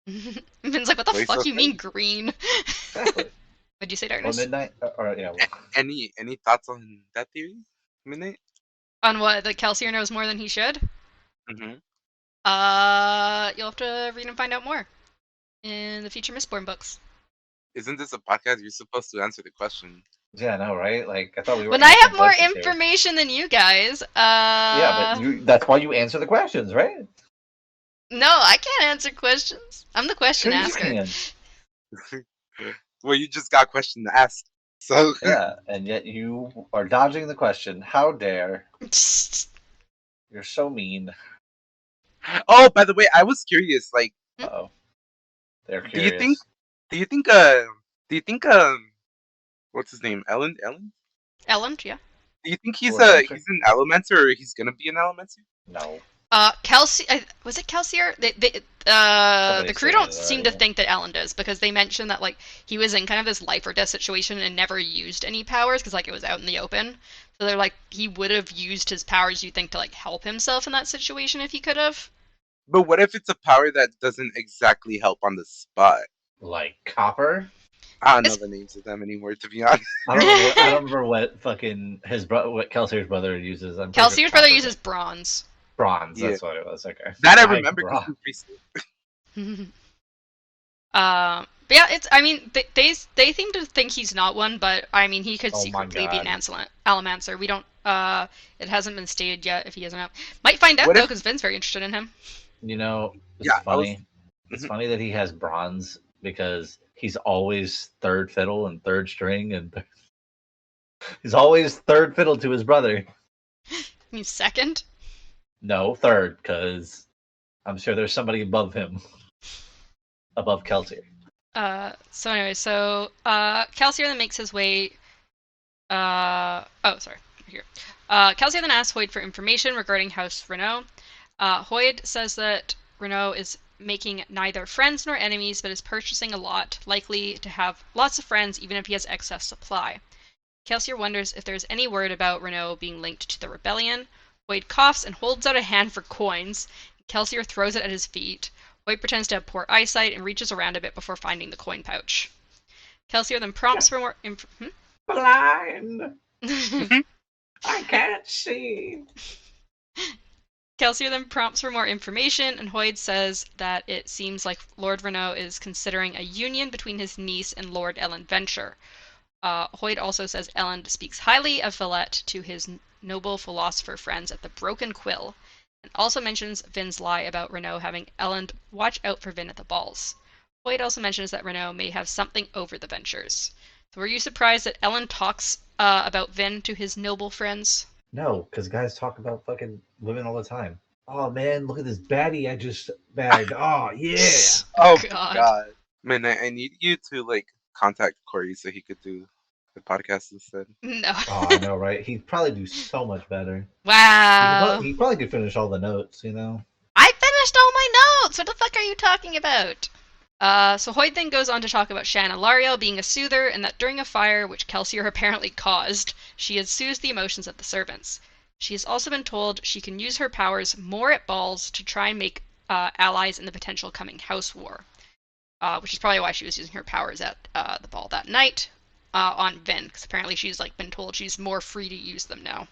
Vin's like, what the Why you fuck so you mean green? Exactly. What'd you say, Or Darkness? midnight. Or yeah. Well, Any thoughts on that theory, Midnight? On what, that Kelsier knows more than he should? Mm-hmm. You'll have to read and find out more in the future Mistborn books. Isn't this a podcast? You're supposed to answer the question. yeah, I know, right? Like I thought we were. When I have answering more questions here. information than you guys, Yeah, but that's why you answer the questions, right? No, I can't answer questions. I'm the question Sure you asker. can. Well, you just got a question to ask. So Yeah, and yet you are dodging the question. How dare? You're so mean. Oh, by the way, I was curious. Like, Uh-oh. They're do curious. you think? What's his name? Ellen? Elland, yeah. Do you think he's Or Elmancer? he's an Elementor, or he's gonna be an Elementor? No. Was it Kelsier? The Somebody crew said don't it seem to already. think that Elland is, because they mentioned that like he was in kind of this life or death situation and never used any powers because like it was out in the open. So they're like he would have used his powers, you think, to like help himself in that situation if he could have. But what if it's a power that doesn't exactly help on the spot? Like copper? I don't know It's- the names of them anymore, to be honest. I don't remember what fucking what Kelsier's brother uses. I'm pretty sure Kelsier's brother copper, uses bronze. bronze. Yeah. That's what it was. Okay. That I Why remember because bronze? But yeah, it's. I mean, they seem to think he's not one, but I mean, he could Oh my secretly be an God. Alamancer. We don't. It hasn't been stated yet if he isn't out. Might find out What though, if- because Vin's very interested in him. You know, it's Yeah, I was- funny. It's Mhm. funny that he has bronze because he's always third fiddle and third string, and he's always third fiddle to his brother. mean second? No, third, because I'm sure there's somebody above him, above Kelsier. Kelsier then makes his way. Here. Kelsier then asks Hoyd for information regarding House Renault. Hoyd says that Renault is making neither friends nor enemies, but is purchasing a lot, likely to have lots of friends even if he has excess supply. Kelsier wonders if there's any word about Renault being linked to the rebellion. Hoyd coughs and holds out a hand for coins. Kelsier throws it at his feet. Hoyd pretends to have poor eyesight and reaches around a bit before finding the coin pouch. Kelsier then prompts for more information. Blind! I can't see. Kelsier then prompts for more information, and Hoyd says that it seems like Lord Renault is considering a union between his niece and Lord Ellen Venture. Hoyd also says Ellen speaks highly of Villette to his noble philosopher friends at the Broken Quill, and also mentions Vin's lie about Renault having Ellen watch out for Vin at the balls. Hoyd also mentions that Renault may have something over the Ventures. So were you surprised that Ellen talks about Vin to his noble friends? No, because guys talk about fucking women all the time. Oh man, look at this baddie I just bagged. Oh yeah. Oh God. God, man, I need you to like contact Corey so he could do the podcast instead. No. Oh, I know, right? He'd probably do so much better. Wow. He probably could finish all the notes, you know. I finished all my notes! What the fuck are you talking about? So Hoyd then goes on to talk about Shanna Lariel being a soother, and that during a fire, which Kelsier apparently caused, she had soothed the emotions of the servants. She has also been told she can use her powers more at balls to try and make allies in the potential coming house war. Which is probably why she was using her powers at the ball that night on Vin, because apparently she's like been told she's more free to use them now.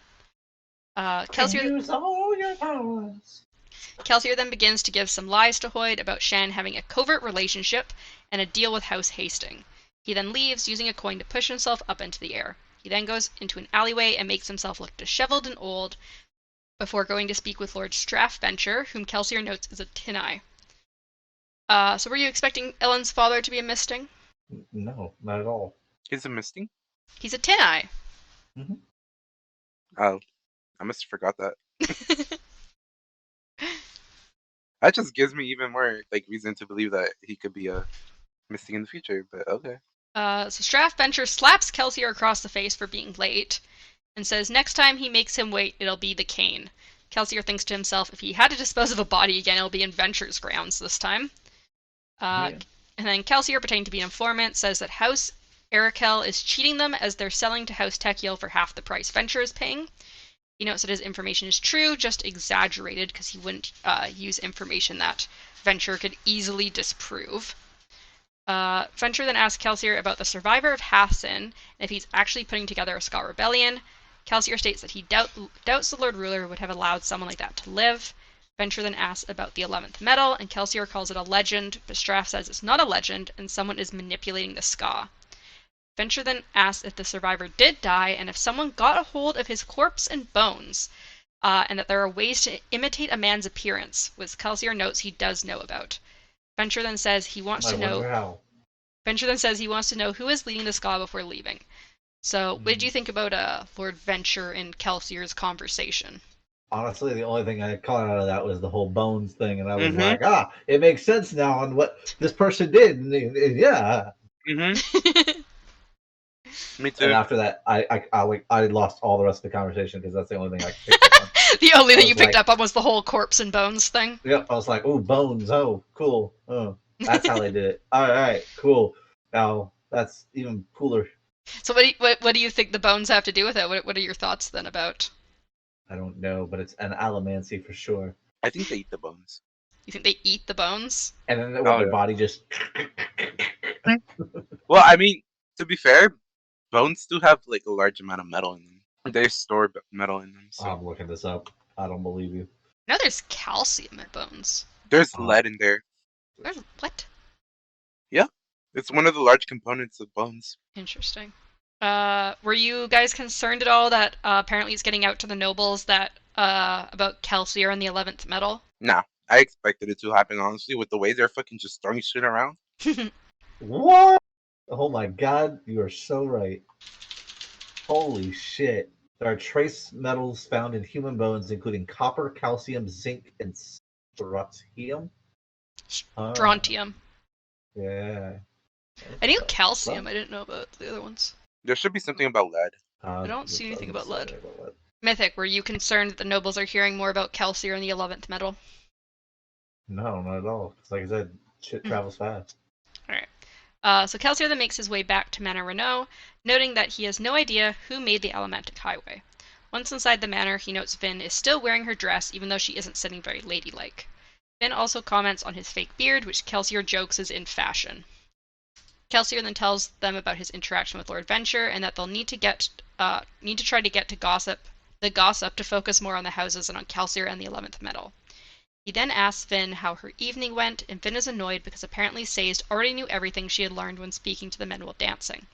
Kelsier Use all your powers. Kelsier then begins to give some lies to Hoyd about Shan having a covert relationship and a deal with House Hastings. He then leaves, using a coin to push himself up into the air. He then goes into an alleyway and makes himself look disheveled and old before going to speak with Lord Strathventure, whom Kelsier notes is a tin eye. So were you expecting Ellen's father to be a misting? No, not at all. He's a misting. He's a tin eye. Mm-hmm. Oh, I must have forgot that. That just gives me even more like reason to believe that he could be a misting in the future. But okay. So Strathventure slaps Kelsier across the face for being late and says next time he makes him wait, it'll be the cane. Kelsier thinks to himself, if he had to dispose of a body again, it'll be in Venture's grounds this time. And then Kelsier, pretending to be an informant, says that House Arakel is cheating them as they're selling to House Techiel for half the price Venture is paying. He notes that his information is true, just exaggerated, because he wouldn't use information that Venture could easily disprove. Venture then asks Kelsier about the survivor of Hassan, and if he's actually putting together a Ska rebellion. Kelsier states that he doubts the Lord Ruler would have allowed someone like that to live. Venture then asks about the 11th medal, and Kelsier calls it a legend, but Straff says it's not a legend, and someone is manipulating the Ska. Venture then asks if the survivor did die, and if someone got a hold of his corpse and bones, and that there are ways to imitate a man's appearance, which Kelsier notes he does know about. Venture then says he wants to know. Venture then says he wants to know who is leading the Ska before leaving. So, what did you think about Lord Venture and Kelsier's conversation? Honestly, the only thing I caught out of that was the whole bones thing, and I was like, it makes sense now on what this person did. And yeah. Mm-hmm. Me too. And after that, I lost all the rest of the conversation because that's the only thing I picked up on. The only thing you picked up on was the whole corpse and bones thing? Yep, I was like, oh, bones, oh, cool. Oh, that's how they did it. All right, cool. Now, that's even cooler. So what do you think the bones have to do with it? What are your thoughts then about? I don't know, but it's an allomancy for sure. I think they eat the bones. You think they eat the bones? And then their body just... Well, I mean, to be fair, bones do have like a large amount of metal in them. They store metal in them. So. I'm looking this up. I don't believe you. No, there's calcium in bones. There's lead in there. There's what? Yeah, it's one of the large components of bones. Interesting. Were you guys concerned at all that apparently it's getting out to the nobles that about Kelsier and the 11th medal? Nah, I expected it to happen, honestly, with the way they're fucking just throwing shit around. What? Oh my god, you are so right. Holy shit. There are trace metals found in human bones, including copper, calcium, zinc, and strontium. Strontium. Yeah. I knew So, calcium. I didn't know about the other ones. There should be something about lead. I don't see anything about lead. About lead. Mythic, were you concerned that the nobles are hearing more about Kelsier and the 11th metal? No, not at all. It's like I said, shit travels fast. Alright. So Kelsier then makes his way back to Manor Renault, noting that he has no idea who made the Allomantic Highway. Once inside the manor, he notes Vin is still wearing her dress, even though she isn't sitting very ladylike. Vin also comments on his fake beard, which Kelsier jokes is in fashion. Kelsier then tells them about his interaction with Lord Venture and that they'll need to try to get to the gossip to focus more on the houses and on Kelsier and the 11th metal. He then asks Vin how her evening went, and Vin is annoyed because apparently Sazed already knew everything she had learned when speaking to the men while dancing.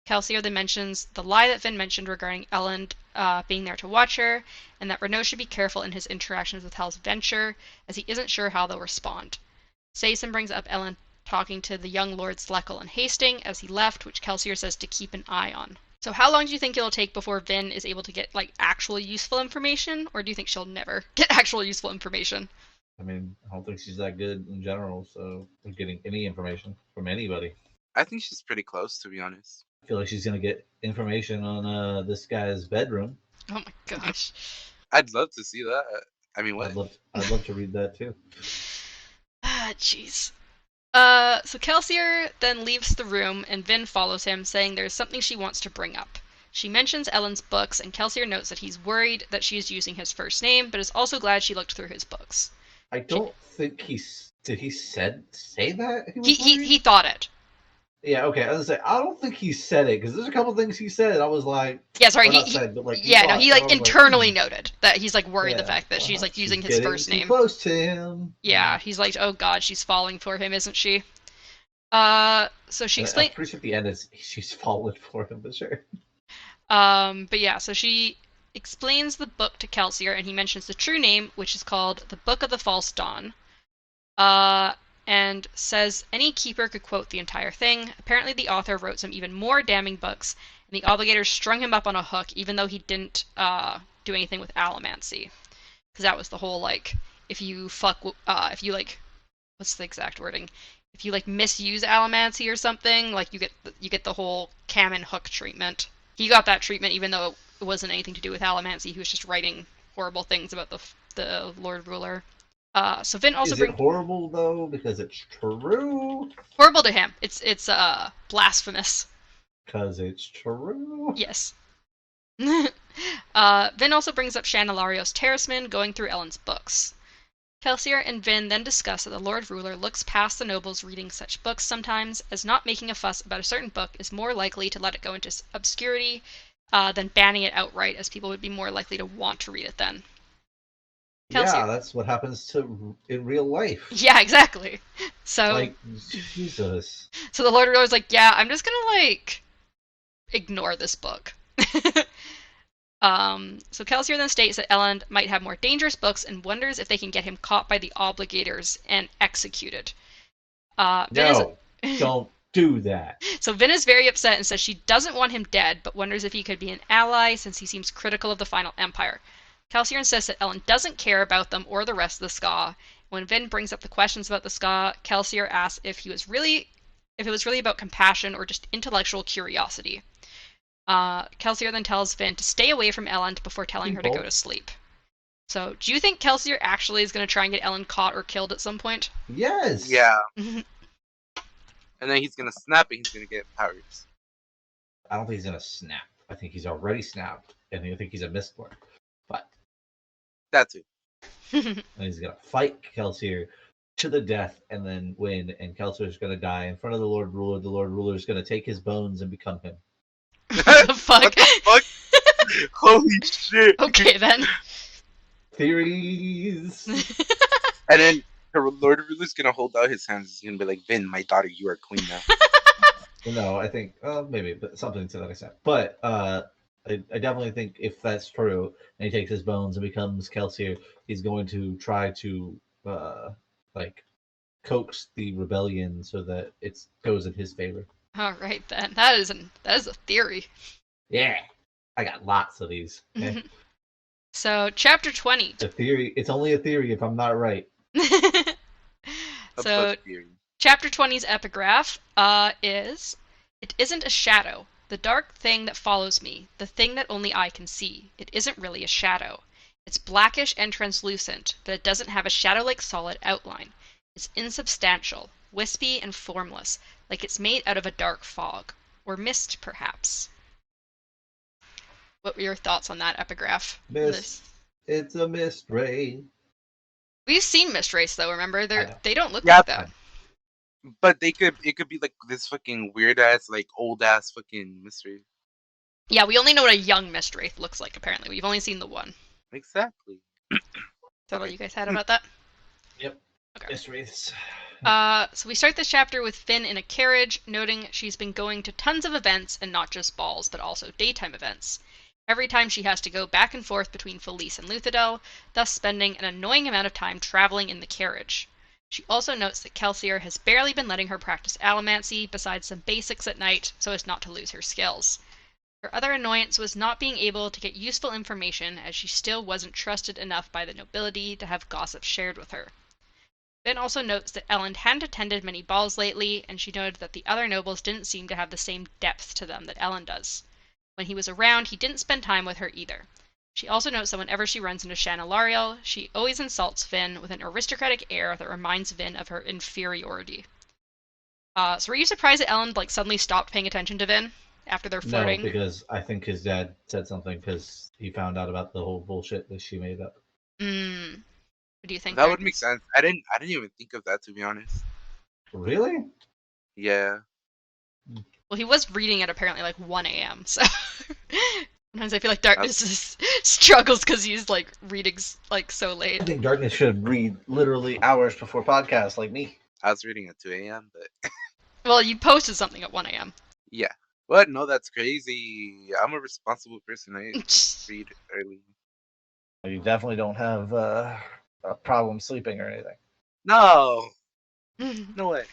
Kelsier then mentions the lie that Vin mentioned regarding Elend being there to watch her, and that Renault should be careful in his interactions with Hell's Venture, as he isn't sure how they'll respond. Sazed then brings up Elend talking to the young lords Leckle and Hasting as he left, which Kelsier says to keep an eye on. So how long do you think it'll take before Vin is able to get, like, actual useful information? Or do you think she'll never get actual useful information? I mean, I don't think she's that good in general, so getting any information from anybody. I think she's pretty close, to be honest. I feel like she's gonna get information on this guy's bedroom. Oh my gosh. I'd love to see that. I mean, what? I'd love to read that too. Ah, jeez. So Kelsier then leaves the room, and Vin follows him, saying there's something she wants to bring up. She mentions Ellen's books, and Kelsier notes that he's worried that she is using his first name, but is also glad she looked through his books. I don't think did he say that He thought it. Yeah, okay. I was gonna say I don't think he said it because there's a couple things he said. I was like, yeah, sorry. He like internally noted that he's like worried the fact that she's like using his first name. Close to him. Yeah, he's like, oh god, she's falling for him, isn't she? So she explained. I'm pretty sure at the end is she's fallen for him, but sure. But yeah, so she explains the book to Kelsier, and he mentions the true name, which is called The Book of the False Dawn. And says any keeper could quote the entire thing. Apparently the author wrote some even more damning books, and the obligators strung him up on a hook, even though he didn't do anything with allomancy. Because that was the whole, like, if you like, what's the exact wording? If you, like, misuse allomancy or something, like, you get the whole cam and hook treatment. He got that treatment even though it wasn't anything to do with allomancy. He was just writing horrible things about the Lord Ruler. So Vin also is it horrible though because it's true? Horrible to him. It's blasphemous. Because it's true. Yes. Vin also brings up Chanelarios Terraceman going through Ellen's books. Kelsier and Vin then discuss that the Lord Ruler looks past the nobles reading such books sometimes, as not making a fuss about a certain book is more likely to let it go into obscurity than banning it outright, as people would be more likely to want to read it then. Kelsier. Yeah, that's what happens in real life. Yeah, exactly. So, like, Jesus. So the Lord Ruler's like, yeah, I'm just gonna, like, ignore this book. So Kelsier then states that Elend might have more dangerous books and wonders if they can get him caught by the obligators and executed. No, don't do that. So Vin is very upset and says she doesn't want him dead, but wonders if he could be an ally since he seems critical of the final empire. Kelsier insists that Elend doesn't care about them or the rest of the Ska. When Vin brings up the questions about the Ska, Kelsier asks if it was really about compassion or just intellectual curiosity. Kelsier then tells Vin to stay away from Elend before telling her to go to sleep. So, do you think Kelsier actually is going to try and get Elend caught or killed at some point? Yes. Yeah. And then he's going to snap and he's going to get powers. I don't think he's going to snap. I think he's already snapped, and I think he's a Mistborn. But that too. And he's going to fight Kelsier to the death and then win, and Kelsier's going to die in front of the Lord Ruler. The Lord Ruler is going to take his bones and become him. What the fuck? What the fuck? Holy shit. Okay, then. Theories. And then the Lord Ruler's going to hold out his hands. He's going to be like, Vin, my daughter, you are queen now. No, I think maybe, but something to that extent. But I definitely think if that's true, and he takes his bones and becomes Kelsier, he's going to try to coax the rebellion so that it goes in his favor. All right then, that is a theory. Yeah. I got lots of these. Okay? So, chapter 20. The theory. It's only a theory if I'm not right. About So, theory. chapter 20's epigraph is It isn't a shadow, the dark thing that follows me, the thing that only I can see. It isn't really a shadow. It's blackish and translucent, but it doesn't have a shadow-like solid outline. It's insubstantial, wispy and formless, like it's made out of a dark fog. Or mist, perhaps. What were your thoughts on that epigraph? Mist. It's a mist ray. We've seen mist race though, remember? I know. They don't look Yeah, like that. but it could be like this fucking weird ass, like old ass fucking mystery. Yeah, we only know what a young mist wraith looks like, apparently. We've only seen the one. Exactly. Is that all you guys had about that? Yep. Okay. Mist wraiths. So we start this chapter with Finn in a carriage, noting she's been going to tons of events, and not just balls, but also daytime events. Every time she has to go back and forth between Felice and Luthadel, thus spending an annoying amount of time traveling in the carriage. She also notes that Kelsier has barely been letting her practice allomancy, besides some basics at night, so as not to lose her skills. Her other annoyance was not being able to get useful information, as she still wasn't trusted enough by the nobility to have gossip shared with her. Finn also notes that Elend hadn't attended many balls lately, and she noted that the other nobles didn't seem to have the same depth to them that Elend does. When he was around, he didn't spend time with her either. She also notes that whenever she runs into Shanna Lariel, she always insults Finn with an aristocratic air that reminds Finn of her inferiority. So were you surprised that Elend suddenly stopped paying attention to Finn after they're No, flirting? because I think his dad said something because he found out about the whole bullshit that she made up. What do you think? That would make Darkness? sense. I didn't even think of that, to be honest. Really? Yeah. Well, he was reading at apparently 1 a.m. So sometimes I feel like Darkness struggles because he's reading so late. I think Darkness should read literally hours before podcasts, like me. I was reading at 2 a.m., but Well, you posted something at 1 a.m. yeah. What? No, that's crazy. I'm a responsible person. I read early. You definitely don't have a problem sleeping or anything. No. No way.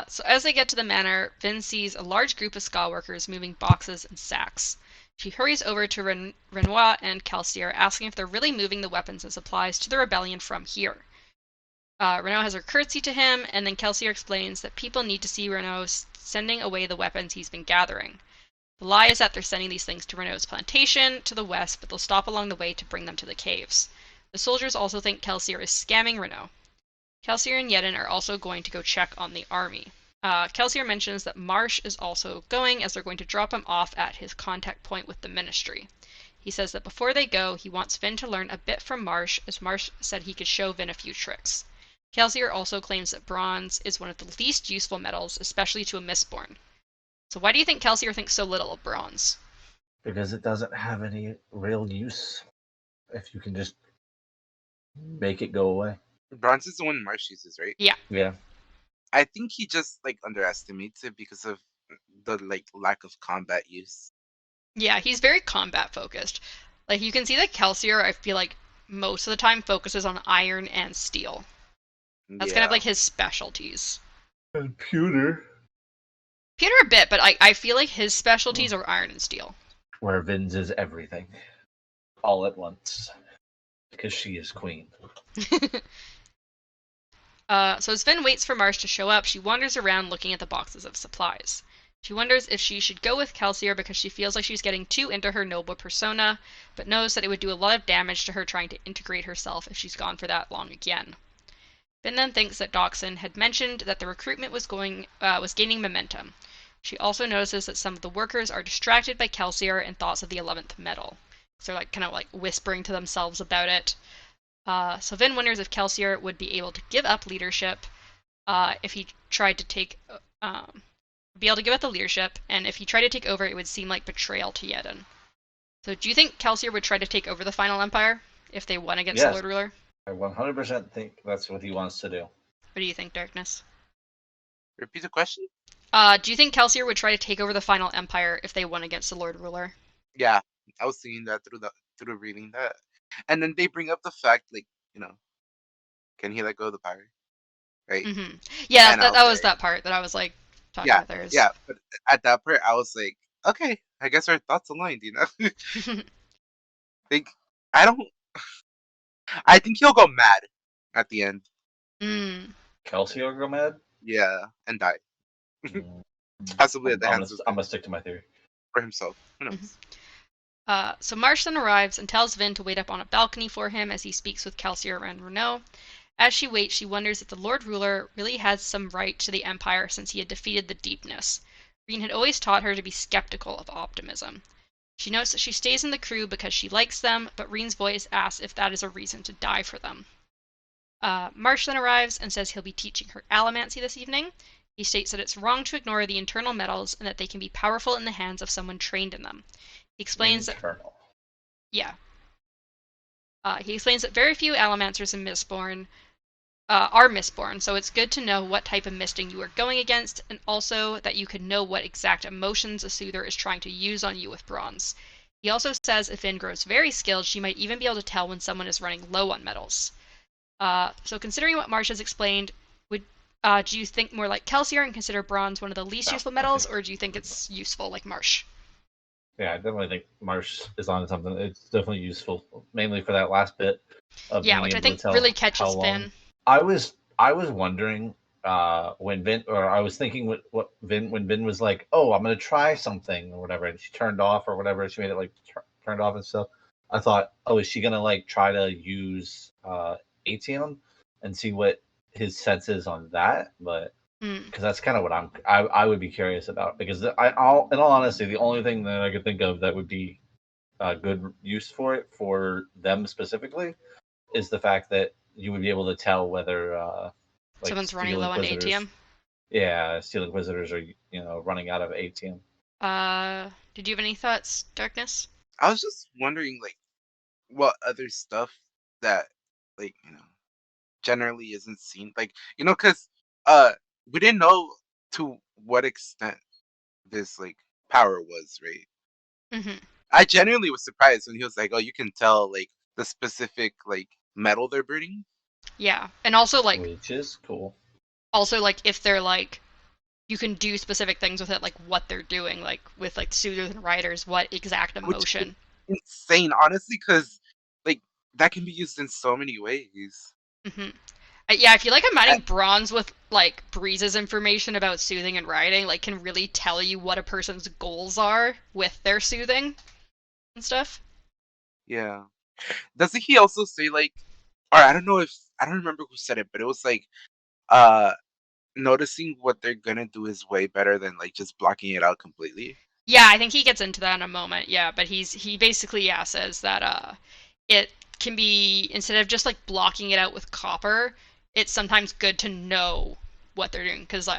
So as they get to the manor, Finn sees a large group of ska workers moving boxes and sacks. She hurries over to Renoir and Kelsier, asking if they're really moving the weapons and supplies to the rebellion from here. Renault has her curtsy to him, and then Kelsier explains that people need to see Renault sending away the weapons he's been gathering. The lie is that they're sending these things to Renault's plantation to the west, but they'll stop along the way to bring them to the caves. The soldiers also think Kelsier is scamming Renault. Kelsier and Yedin are also going to go check on the army. Kelsier mentions that Marsh is also going, as they're going to drop him off at his contact point with the Ministry. He says that before they go, he wants Vin to learn a bit from Marsh, as Marsh said he could show Vin a few tricks. Kelsier also claims that bronze is one of the least useful metals, especially to a Mistborn. So why do you think Kelsier thinks so little of bronze? Because it doesn't have any real use if you can just make it go away. Bronze is the one Marsh uses, right? Yeah. I think he just underestimates it because of the lack of combat use. Yeah, he's very combat focused. You can see that Kelsier, I feel like, most of the time focuses on iron and steel. That's kind of his specialties. And pewter. Peter a bit, but I feel like his specialties are iron and steel. Where Vin's is everything. All at once. Because she is queen. So as Vin waits for Marsh to show up, she wanders around looking at the boxes of supplies. She wonders if she should go with Kelsier because she feels like she's getting too into her noble persona, but knows that it would do a lot of damage to her trying to integrate herself if she's gone for that long again. Vin then thinks that Doxson had mentioned that the recruitment was gaining momentum. She also notices that some of the workers are distracted by Kelsier and thoughts of the 11th medal. So they're kind of whispering to themselves about it. So Vin wonders if Kelsier would be able to give up leadership if he tried to be able to give up the leadership, and if he tried to take over, it would seem like betrayal to Yedin. So do you think Kelsier would try to take over the Final Empire if they won against the Lord Ruler? I 100% think that's what he wants to do. What do you think, Darkness? Repeat the question? Do you think Kelsier would try to take over the Final Empire if they won against the Lord Ruler? Yeah, I was thinking that through reading that, and then they bring up the fact, can he let go of the pirate? Right? Mm-hmm. Yeah, And that was that part that I was talking yeah, about there. yeah. But at that part, I was like, okay, I guess our thoughts aligned, you know? Like, I don't. I think he'll go mad at the end. mm. Kelsey will go mad. Yeah, and die. Mm, Possibly at I'm, the I'm, gonna, hands of I'm Vin gonna stick to my theory. or himself. Who Mhm. knows? So Marsh then arrives and tells Vin to wait up on a balcony for him as he speaks with Kelsier and Renault. As she waits, she wonders if the Lord Ruler really has some right to the Empire since he had defeated the Deepness. Reen had always taught her to be skeptical of optimism. She notes that she stays in the crew because she likes them, but Reen's voice asks if that is a reason to die for them. Marsh then arrives and says he'll be teaching her allomancy this evening. He states that it's wrong to ignore the internal metals and that they can be powerful in the hands of someone trained in them. He explains that, Internal. yeah, he explains that very few allomancers in Mistborn are Mistborn, so it's good to know what type of misting you are going against, and also that you can know what exact emotions a soother is trying to use on you with bronze. He also says if Vin grows very skilled, she might even be able to tell when someone is running low on metals. So considering what Marsh has explained, would do you think more like Kelsier and consider bronze one of the least No, useful I metals, think. or do you think it's useful like Marsh? Yeah, I definitely think Marsh is on something. It's definitely useful, mainly for that last bit of Yeah, being which I able to think really tell how catches long. Vin. I was wondering when Vin, or I was thinking what Vin, when Vin was like, "Oh, I'm gonna try something" or whatever, and she turned off or whatever, she made it like turned off and stuff. I thought, "Oh, is she gonna like try to use ATM and see what his sense is on that?" But Mm. because that's kind of what I would be curious about, because in all honesty, the only thing that I could think of that would be good use for it for them specifically is the fact that you would be able to tell whether like Someone's running low on ATM. Steel Inquisitors are running out of ATM. Did you have any thoughts, Darkness? I was just wondering, like, what other stuff that, like, generally isn't seen, like, because uh, we didn't know to what extent this like power was, right? Mm-hmm. I genuinely was surprised when he was like, "Oh, you can tell like the specific like metal they're burning." Yeah, and also Which is cool. if they're like you can do specific things with it, like what they're doing, like with like suitors and riders, what exact Which is emotion. insane, honestly, because like that can be used in so many ways. Mm-hmm. Yeah, I feel like I, combining bronze with like Breeze's information about soothing and riding, like can really tell you what a person's goals are with their soothing and stuff. yeah. Doesn't he also say like, or I don't know if I don't remember who said it, but it was like, uh, noticing what they're gonna do is way better than like just blocking it out completely. Yeah, I think he gets into that in a moment. Yeah, but he basically says that it can be instead of just like blocking it out with copper, it's sometimes good to know what they're doing because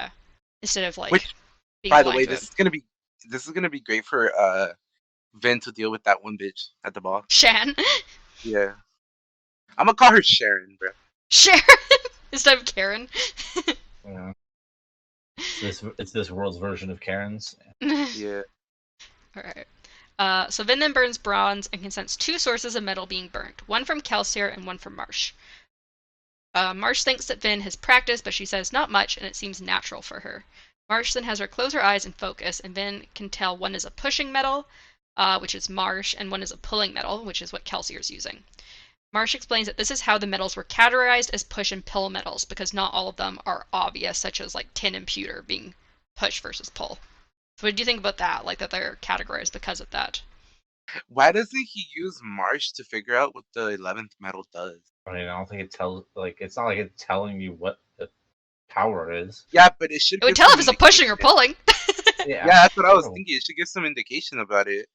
instead of like Which, being by the blind way, to it. this is gonna be great for Vin to deal with that one bitch at the ball. Shan, Yeah, I'm gonna call her Sharon, bro. Sharon instead of Karen. Yeah. It's this world's version of Karen's. Yeah. All right. So Vin then burns bronze and can sense two sources of metal being burnt, one from Kelsier and one from Marsh. Marsh thinks that Vin has practiced, but she says not much, and it seems natural for her. Marsh then has her close her eyes and focus, and Vin can tell one is a pushing metal, which is Marsh, and one is a pulling metal, which is what Kelsier's using. Marsh explains that this is how the metals were categorized as push and pull metals, because not all of them are obvious, such as like tin and pewter being push versus pull. So what do you think about that? Like that they're categorized because of that? Why doesn't he use Marsh to figure out what the 11th metal does? I mean, I don't think it tells, like, it's not like it's telling you what the power is. Yeah, but it should It would give tell some if it's a pushing or indication. pulling. Yeah, Yeah, that's what I was true. thinking. It should give some indication about it.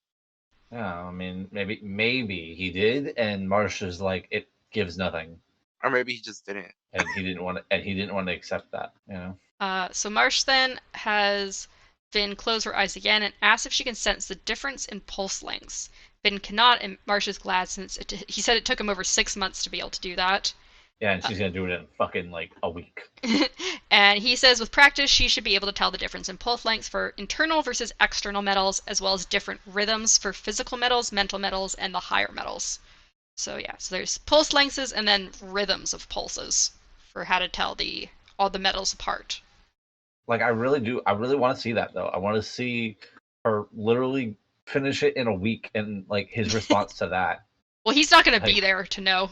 Yeah, I mean, maybe he did, and Marsh is like, it gives nothing, Or maybe he just didn't. and he didn't want to accept that. So Marsh then has Vin close her eyes again and asks if she can sense the difference in pulse lengths. Vin cannot, and Marsh is glad since he said it took him over 6 months to be able to do that. Yeah, and she's gonna do it in fucking like a week. And he says with practice, she should be able to tell the difference in pulse lengths for internal versus external metals, as well as different rhythms for physical metals, mental metals, and the higher metals. So yeah, so there's pulse lengths and then rhythms of pulses for how to tell all the metals apart. Like I really do. I really want to see that though. I want to see or literally finish it in a week, and like his response to that. Well, he's not going to Like, be there to know,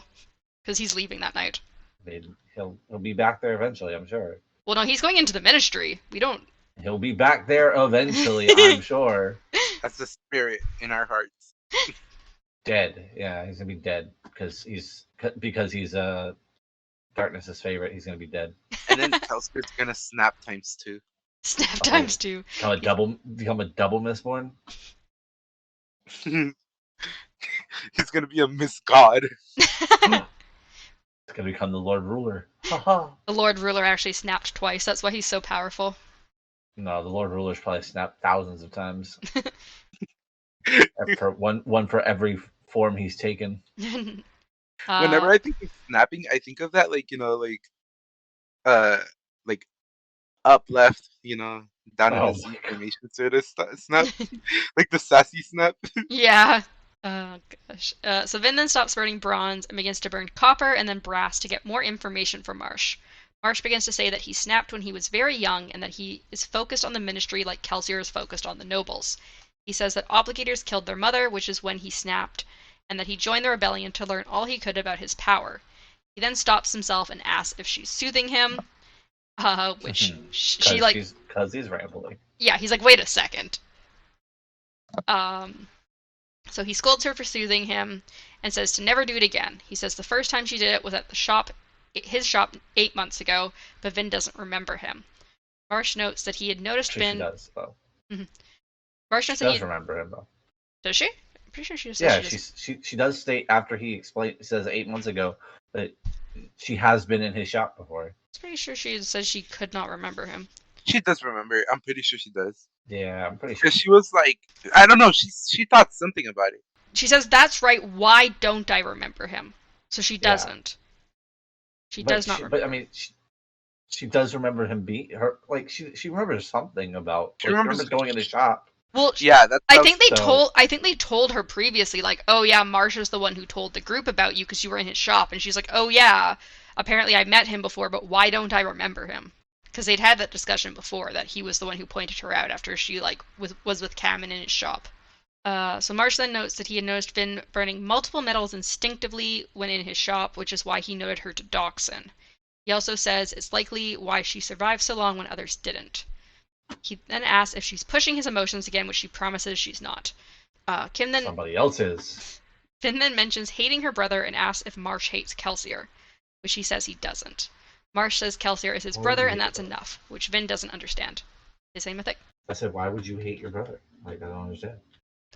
because he's leaving that night. I mean, he'll be back there eventually, I'm sure. Well, no, he's going into the ministry. We don't. He'll be back there eventually, I'm sure. That's the spirit in our hearts. Dead. Yeah, he's gonna be dead because he's Darkness's favorite. He's gonna be dead. And then Kelsey's gonna snap ×2. Snap times 2. Become a double Mistborn. He's gonna be a misgod. It's gonna become the Lord Ruler. Haha. The Lord Ruler actually snapped twice. That's why he's so powerful. No, the Lord Ruler's probably snapped thousands of times. For one for every form he's taken. Whenever I think of snapping, I think of that like up left, down in the Z formation sort of snap, like the sassy snap. Yeah. Oh gosh. So Vin then stops burning bronze and begins to burn copper and then brass to get more information from Marsh. Marsh begins to say that he snapped when he was very young and that he is focused on the ministry like Kelsier is focused on the nobles. He says that obligators killed their mother, which is when he snapped, and that he joined the rebellion to learn all he could about his power. He then stops himself and asks if she's soothing him, which she like... Because he's rambling. Yeah, he's like, wait a second. So he scolds her for soothing him and says to never do it again. He says the first time she did it was at his shop 8 months ago, but Vin doesn't remember him. Marsh notes that he had noticed Vin... She does, though. Mm-hmm. Marsh notes she that does remember him, though. Does she? I'm pretty sure she just says she does state after he says 8 months ago that she has been in his shop before. I'm pretty sure she says she could not remember him. She does remember. I'm pretty sure she does. Yeah, I'm pretty sure. Because she was like, I don't know, she thought something about it. She says, that's right, why don't I remember him? So she doesn't. She does not remember. But, I mean, she does remember him like, she remembers something about, she remembers going in the shop. Well, yeah, that's... I think they told her previously, like, oh yeah, Marsha's the one who told the group about you because you were in his shop, and she's like, oh yeah, apparently I met him before, but why don't I remember him? Because they'd had that discussion before, that he was the one who pointed her out after she, like, was with Cameron in his shop. So Marsh then notes that he had noticed Vin burning multiple metals instinctively when in his shop, which is why he noted her to Dachshund. He also says it's likely why she survived so long when others didn't. He then asks if she's pushing his emotions again, which she promises she's not. Kim then... Somebody else is. Vin then mentions hating her brother and asks if Marsh hates Kelsier, which he says he doesn't. Marsh says Kelsier is his brother and that's enough, which Vin doesn't understand. The same thing. I said, why would you hate your brother? Like, I don't understand.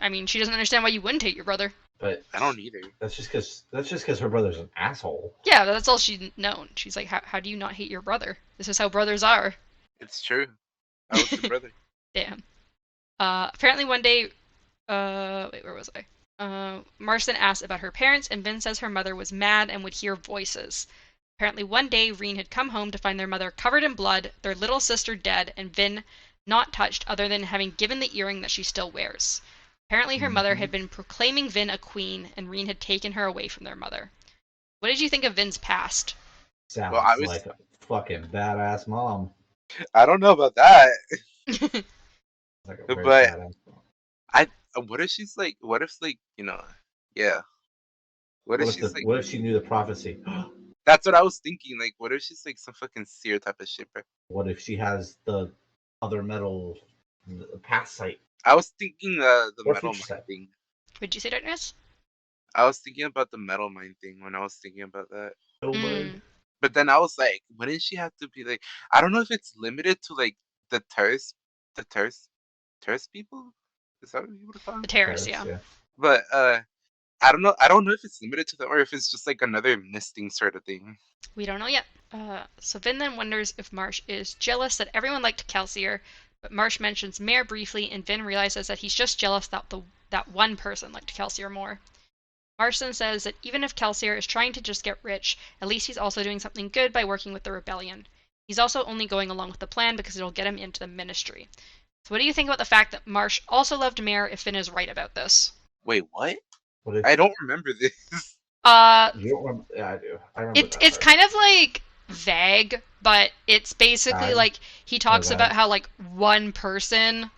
I mean, she doesn't understand why you wouldn't hate your brother. But I don't either. That's just because her brother's an asshole. Yeah, that's all she's known. She's like, how do you not hate your brother? This is how brothers are. It's true. I was your brother. Damn. Apparently one day... wait, where was I? Marsh then asks about her parents, and Vin says her mother was mad and would hear voices. Apparently one day, Reen had come home to find their mother covered in blood, their little sister dead, and Vin not touched other than having given the earring that she still wears. Apparently her mother had been proclaiming Vin a queen, and Reen had taken her away from their mother. What did you think of Vin's past? Sounds like a fucking badass mom. I don't know about that. Like a very badass mom. What if she's like, yeah. What if she knew the prophecy? That's what I was thinking. Like, what if she's like some fucking seer type of shit, bro? What if she has the other metal past sight? I was thinking the metal mine thing. Would you say, Darkness? I was thinking about the metal mine thing when I was thinking about that. But then I was like, wouldn't she have to be like? I don't know if it's limited to like the terrace people. Is that what you were talking? The terrace, yeah. But I don't know. I don't know if it's limited to them or if it's just like another misting sort of thing. We don't know yet. So Vin then wonders if Marsh is jealous that everyone liked Kelsier, but Marsh mentions Mare briefly, and Vin realizes that he's just jealous that that one person liked Kelsier more. Marsh then says that even if Kelsier is trying to just get rich, at least he's also doing something good by working with the rebellion. He's also only going along with the plan because it'll get him into the ministry. So what do you think about the fact that Marsh also loved Mare if Vin is right about this? Wait, what? I don't remember this. You don't remember? Yeah, I do. I remember it's kind of like vague, but it's basically like he talks about how like one person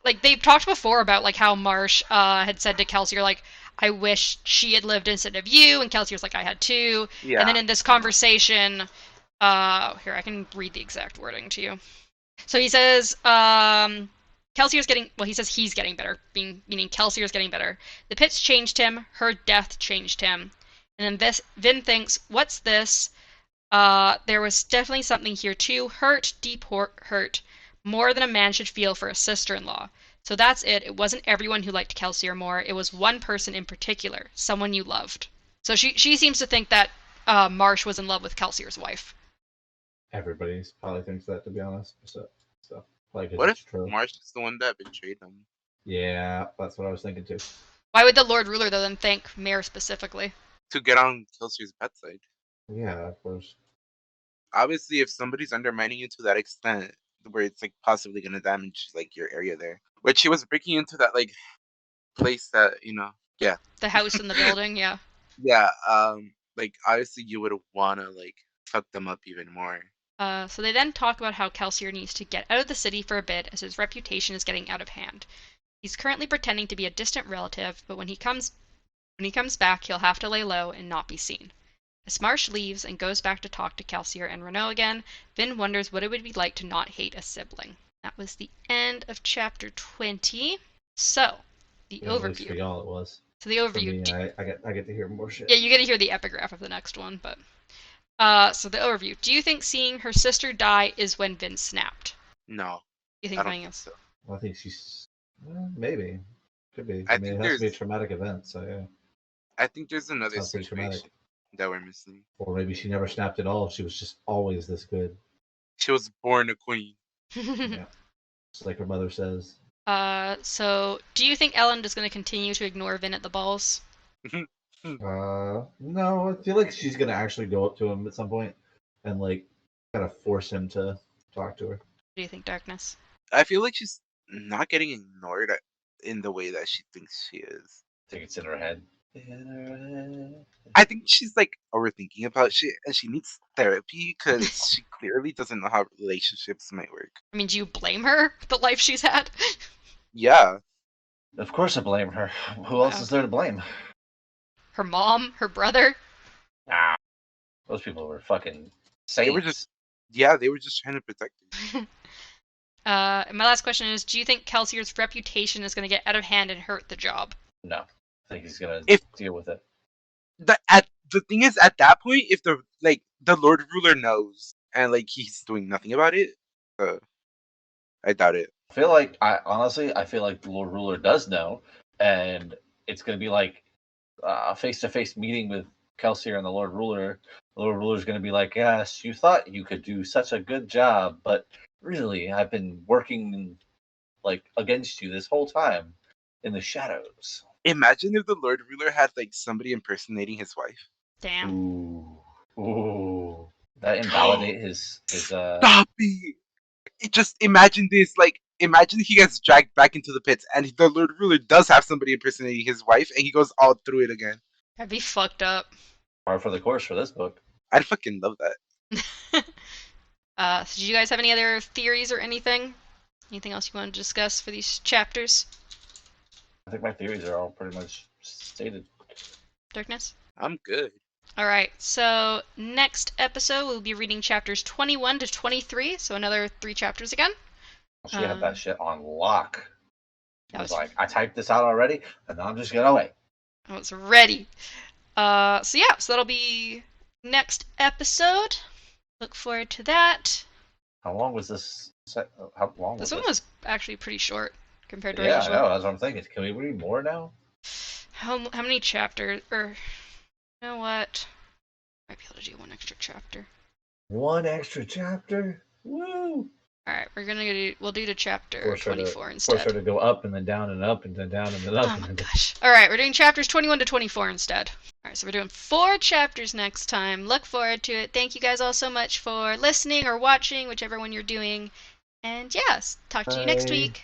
Like they've talked before about like how Marsh had said to Kelsier like, I wish she had lived instead of you, and Kelsier's like, I had too. And then Yeah, in this I know. conversation, here I can read the exact wording to you. So he says, Kelsier's getting, well, he says he's getting better, meaning Kelsier's getting better. The pits changed him, her death changed him. And then this, Vin thinks, what's this? There was definitely something here too. Hurt, deep hurt, more than a man should feel for a sister-in-law. So that's it. It wasn't everyone who liked Kelsier more. It was one person in particular, someone you loved. So she seems to think that Marsh was in love with Kelsier's wife. Everybody probably thinks that, to be honest. So like, because What if it's true. Marsh is the one that betrayed him? Yeah, that's what I was thinking too. Why would the Lord Ruler though then thank Mare specifically? To get on Kelsey's bad side. Yeah, of course. Obviously, if somebody's undermining you to that extent, where it's like possibly gonna damage like your area there, which he was breaking into that like place that yeah, The house and the building, yeah. yeah, like obviously you would wanna like fuck them up even more. So they then talk about how Kelsier needs to get out of the city for a bit as his reputation is getting out of hand. He's currently pretending to be a distant relative, but when he comes back, he'll have to lay low and not be seen. As Marsh leaves and goes back to talk to Kelsier and Renault again, Vin wonders what it would be like to not hate a sibling. That was the end of chapter 20. So, the Yeah, at least for overview. y'all it was. So the For overview. me, I get to hear more shit. Yeah, you get to hear the epigraph of the next one, but so the overview. Do you think seeing her sister die is when Vin snapped? No, Do you think I don't something think else? so. I think she's maybe could be. I I mean, think it has to be a traumatic event, so yeah, there's another sounds pretty traumatic. situation that we're missing. Or maybe she never snapped at all. She was just always this good. She was born a queen. Yeah, just like her mother says. So do you think Ellen is going to continue to ignore Vin at the balls? No, I feel like she's gonna actually go up to him at some point and like kind of force him to talk to her. What do you think, Darkness? I feel like she's not getting ignored in the way that she thinks she is. I think it's in her head. In her head. I think she's like overthinking about shit and she needs therapy because she clearly doesn't know how relationships might work. I mean, do you blame her the life she's had? Yeah. Of course, I blame her. Who else is there to blame? Her mom, her brother. Ah, those people were fucking They were saints. just they were just trying to protect her. And my last question is: do you think Kelsier's reputation is going to get out of hand and hurt the job? No, I think he's gonna If deal with it. the thing is at that point, if the Lord Ruler knows and like he's doing nothing about it, I doubt it. I feel like the Lord Ruler does know, and it's gonna be like a face-to-face meeting with Kelsier and the Lord Ruler. The Lord Ruler's gonna be like, "Yes, you thought you could do such a good job, but really, I've been working like against you this whole time in the shadows." Imagine if the Lord Ruler had like somebody impersonating his wife. Damn. Ooh, that invalidate his Stop it! Just imagine this, like imagine he gets dragged back into the pits and the Lord Ruler does have somebody impersonating his wife and he goes all through it again. That'd be fucked up. par for the course for this book. I'd fucking love that. So did you guys have any other theories or anything? Anything else you want to discuss for these chapters? I think my theories are all pretty much stated. Darkness? I'm good. Alright, so next episode we'll be reading chapters 21 to 23, so another 3 chapters again. She had that shit on lock. I was was- like, I typed this out already, and now I'm just gonna wait. I was ready. So yeah, so that'll be next episode. Look forward to that. How long was this? How long was This one was actually pretty short compared to our Yeah, I usual. know. That's what I'm thinking. Can we read more now? How many chapters? Or you know what? Might be able to do one extra chapter. One extra chapter. Woo! All right, we'll do the chapter Force her 24 Force instead. her to go up and then down and up and then down and then up. Oh my gosh. All right, we're doing chapters 21 to 24 instead. All right, so we're doing 4 chapters next time. Look forward to it. Thank you guys all so much for listening or watching, whichever one you're doing. And yes, talk to you next Bye. week.